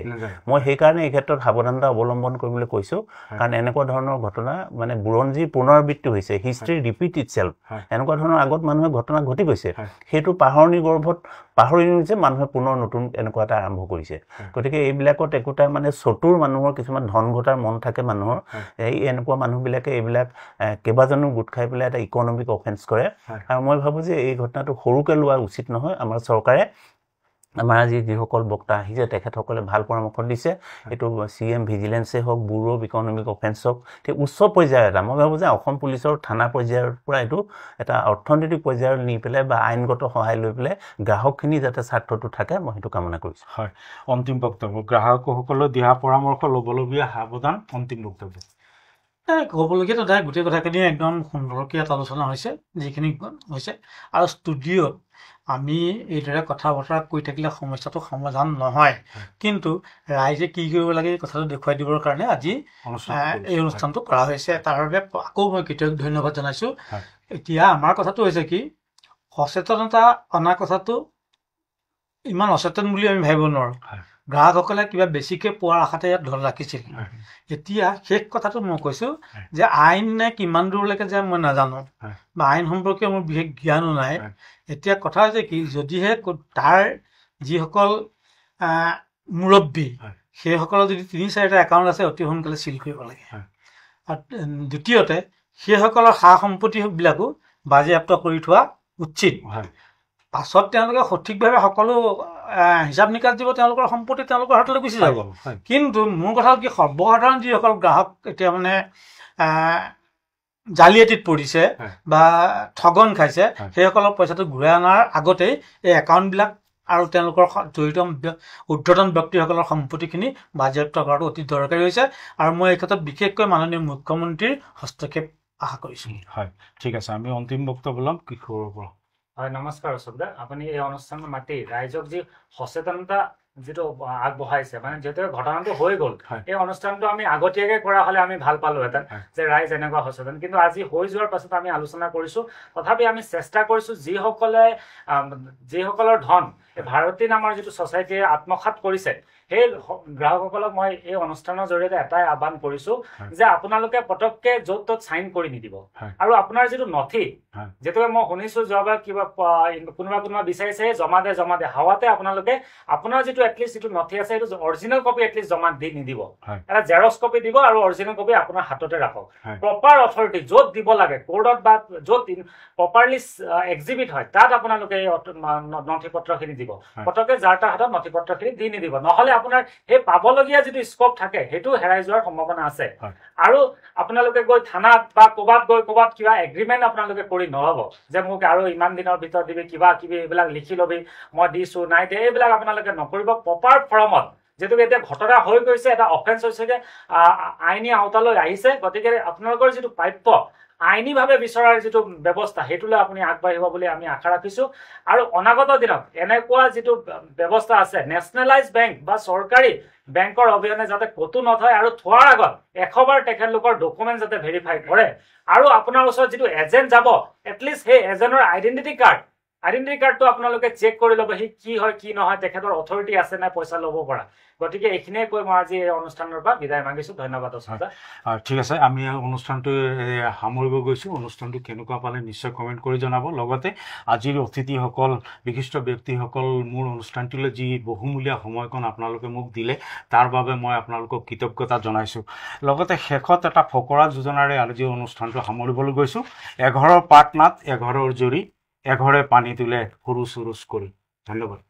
S2: মই সেইকাৰণে এই ক্ষেত্ৰত সাৱধানতা অৱলম্বন কৰিবলৈ কৈছোঁ কাৰণ এনেকুৱা ধৰণৰ ঘটনা মানে বুৰঞ্জীৰ পুনৰাবৃত্তি হৈছে হিষ্ট্ৰী ৰিপিট ইটছেল্ফ এনেকুৱা ধৰণৰ আগত মানুহে ঘটনা ঘটি গৈছে সেইটো পাহৰণি গৰ্ভত পাহৰি গৈছে মানুহে পুনৰ নতুন এনেকুৱা এটা আৰম্ভ কৰিছে গতিকে এইবিলাকত একোটা মানে চতুৰ মানুহৰ কিছুমান ধন ঘটাৰ মন থাকে মানুহৰ এই এনেকুৱা মানুহবিলাকে এইবিলাক কেইবাজনো গোট খাই পেলাই এটা ইকনমিক অফেন্স কৰে আৰু মই ভাবোঁ যে এই ঘটনাটো সৰুকৈ লোৱা উচিত নহয় আমাৰ চৰকাৰে আমাৰ আজি যিসকল বক্তা আহিছে তেখেতসকলে ভাল পৰামৰ্শ দিছে এইটো CM ভিজিলেন্সে হওক ব্যুৰ অফ ইকনমিক অফেন্স হওক ঠিক উচ্চ পৰ্যায়ৰ এটা মই ভাবোঁ যে অসম পুলিচৰ থানা পৰ্যায়ৰ পৰা এইটো এটা অৰ্থনৈতিক পৰ্যায়ৰ নি পেলাই বা আইনগত সহায় লৈ পেলাই গ্ৰাহকখিনি যাতে স্বাৰ্থটো থাকে মই সেইটো কামনা কৰিছোঁ
S5: হয় অন্তিম বক্তব্য গ্ৰাহকসকলে দিয়া পৰামৰ্শ ল'বলগীয়া সাৱধান অন্তিম বক্তব্য
S3: ক'বলগীয়া দাদা গোটেই কথাখিনি একদম সুন্দৰকৈ এটা আলোচনা হৈছে যিখিনি হৈছে আৰু ষ্টুডিঅ'ত আমি এইদৰে কথা বতৰা কৈ থাকিলে সমস্যাটো সমাধান নহয় কিন্তু ৰাইজে কি কৰিব লাগে এই কথাটো দেখুৱাই দিবৰ কাৰণে আজি এই অনুষ্ঠানটো কৰা হৈছে তাৰ বাবে আকৌ মই কেতিয়াও ধন্যবাদ জনাইছোঁ এতিয়া আমাৰ কথাটো হৈছে কি সচেতনতা অনা কথাটো ইমান অচেতন বুলি আমি ভাবিব নোৱাৰোঁ গ্ৰাহকসকলে কিবা বেছিকৈ পোৱাৰ আশাতে ইয়াত ধন ৰাখিছিল এতিয়া শেষ কথাটো মই কৈছোঁ যে আইন নে কিমান দূৰলৈকে যায় মই নাজানো বা আইন সম্পৰ্কে মোৰ বিশেষ জ্ঞানো নাই এতিয়া কথা হৈছে কি যদিহে তাৰ যিসকল মুৰব্বী সেইসকলৰ যদি 3-4টা একাউণ্ট আছে অতি সোনকালে চিল কৰিব লাগে আৰু দ্বিতীয়তে সেইসকলৰ সা সম্পত্তিবিলাকো বাজেয়াপ্ত কৰি থোৱা উচিত পাছত তেওঁলোকে সঠিকভাৱে সকলো হিচাপ নিকাচ দিব, তেওঁলোকৰ সম্পত্তি তেওঁলোকৰ হাতলৈ গুচি যাব। কিন্তু মোৰ কথা হ'ল কি, সৰ্বসাধাৰণ যিসকল গ্ৰাহক এতিয়া মানে জালিয়াতিত পৰিছে বা ঠগন খাইছে, সেইসকলৰ পইচাটো ঘূৰাই অনাৰ আগতেই এই একাউণ্টবিলাক আৰু তেওঁলোকৰ জড়িত ঊৰ্ধ্বতন ব্যক্তিসকলৰ সম্পত্তিখিনি বাজেয়াপ্ত কৰাটো অতি দৰকাৰী হৈছে। আৰু মই এই ক্ষেত্ৰত বিশেষকৈ মাননীয় মুখ্যমন্ত্ৰীৰ হস্তক্ষেপ আশা কৰিছোঁ।
S5: হয়, ঠিক আছে। আমি অন্তিম বক্তব্য ল'ম কিশোৰৰ পৰা।
S4: হয়, নমস্কাৰ অশোক দা। আপুনি এই অনুষ্ঠানত মাতি ৰাইজক যি সচেতনতা যিটো আগবঢ়াইছে, মানে যিহেতু ঘটনাটো হৈ গ'ল, এই অনুষ্ঠানটো আমি আগতীয়াকৈ কৰা হ'লে আমি ভাল পালোহেঁতেন যে ৰাইজ এনেকুৱা সচেতন। কিন্তু আজি হৈ যোৱাৰ পাছত আমি আলোচনা কৰিছোঁ। তথাপি আমি চেষ্টা কৰিছোঁ যিসকলৰ ধন এই ভাৰতী নামৰ যিটো ছ'চাইটিয়ে আত্মসাৎ কৰিছে, সেই গ্ৰাহকসকলক মই এই অনুষ্ঠানৰ জৰিয়তে এটাই আহ্বান কৰিছোঁ যে আপোনালোকে পটককে য'ত ত'ত চাইন কৰি নিদিব। আৰু আপোনাৰ যিটো নথি, যিহেতুকে মই শুনিছোঁ যোৱাবাৰ কিবা কোনোবা বিচাৰিছে জমা দে হাৱাতে আপোনালোকে আপোনাৰ যিটো এটলিষ্ট যিটো নথি আছে সেইটো অৰিজিনেল কপি এটলিষ্ট জমা দি নিদিব। এটা জেৰক্স কপি দিব আৰু অৰিজিনেল কপি আপোনাৰ হাততে ৰাখক। প্ৰপাৰ অথৰিটি য'ত দিব লাগে, কোৰ্টত বা য'ত প্ৰপাৰলি এক্সিবিট হয়, তাত আপোনালোকে এই নথি পত্ৰখিনি দিব। পটককে যাৰ তাৰ হাতত নথি পত্ৰখিনি দি নিদিব, নহ'লে আপোনাৰ সেই পাবলগীয়া যিটো স্কোপ থাকে সেইটো হেৰাই যোৱাৰ সম্ভাৱনা আছে। আৰু আপোনালোকে গৈ থানাত বা ক'ৰবাত কিবা এগ্ৰিমেণ্ট আপোনালোকে কৰি নল'ব যে মোক আৰু ইমান দিনৰ ভিতৰত দিবি, কিবা কিবি এইবিলাক লিখি ল'বি, মই দিছোঁ নাই দিয়া, এইবিলাক আপোনালোকে নকৰিব। প্ৰপাৰ ফৰ্মত, যিহেতুকে এতিয়া ঘটনা হৈ গৈছে, এটা অফেন্স হৈছেগে, আইনী আওতালৈ আহিছে, গতিকে আপোনালোকৰ যিটো প্ৰাপ্য আইনীভাৱে বিচৰাৰ যিটো ব্যৱস্থা সেইটোলৈ আপুনি আগবাঢ়িব বুলি আমি আশা ৰাখিছোঁ। আৰু অনাগত দিনত এনেকুৱা যিটো ব্যৱস্থা আছে, নেশ্যনেলাইজ বেংক বা চৰকাৰী বেংকৰ অবিহনে যাতে ক'তো নথয়, আৰু থোৱাৰ আগত 100 বাৰ তেখেতলোকৰ ডকুমেণ্ট যাতে ভেৰিফাই কৰে। আৰু আপোনাৰ ওচৰত যিটো এজেণ্ট যাব, এটলিষ্ট সেই এজেণ্টৰ আইডেণ্টিটি কাৰ্ডটো আপোনালোকে চেক কৰি ল'ব, সি কি হয় কি নহয়, তেখেতৰ অথৰিটি আছে নাই পইচা ল'ব পৰা। গতিকে এইখিনিয়ে কৈ মই আজি এই অনুষ্ঠানৰ পৰা বিদায় মাগিছোঁ। ধন্যবাদ অশোক দা।
S5: ঠিক আছে, আমি অনুষ্ঠানটো সামৰিব গৈছোঁ। অনুষ্ঠানটো কেনেকুৱা পালে নিশ্চয় কমেণ্ট কৰি জনাব। লগতে আজিৰ অতিথিসকল, বিশিষ্ট ব্যক্তিসকল মোৰ অনুষ্ঠানটোলৈ যি বহুমূলীয়া সময়কণ আপোনালোকে মোক দিলে, তাৰ বাবে মই আপোনালোকক কৃতজ্ঞতা জনাইছোঁ। লগতে শেষত এটা ফকৰা যোজনাৰে আজিৰ অনুষ্ঠানটো সামৰিবলৈ গৈছোঁ। 11 পাত নাট 11 জৰি, 11 পানী তোলে সুৰুচ কৰি। ধন্যবাদ।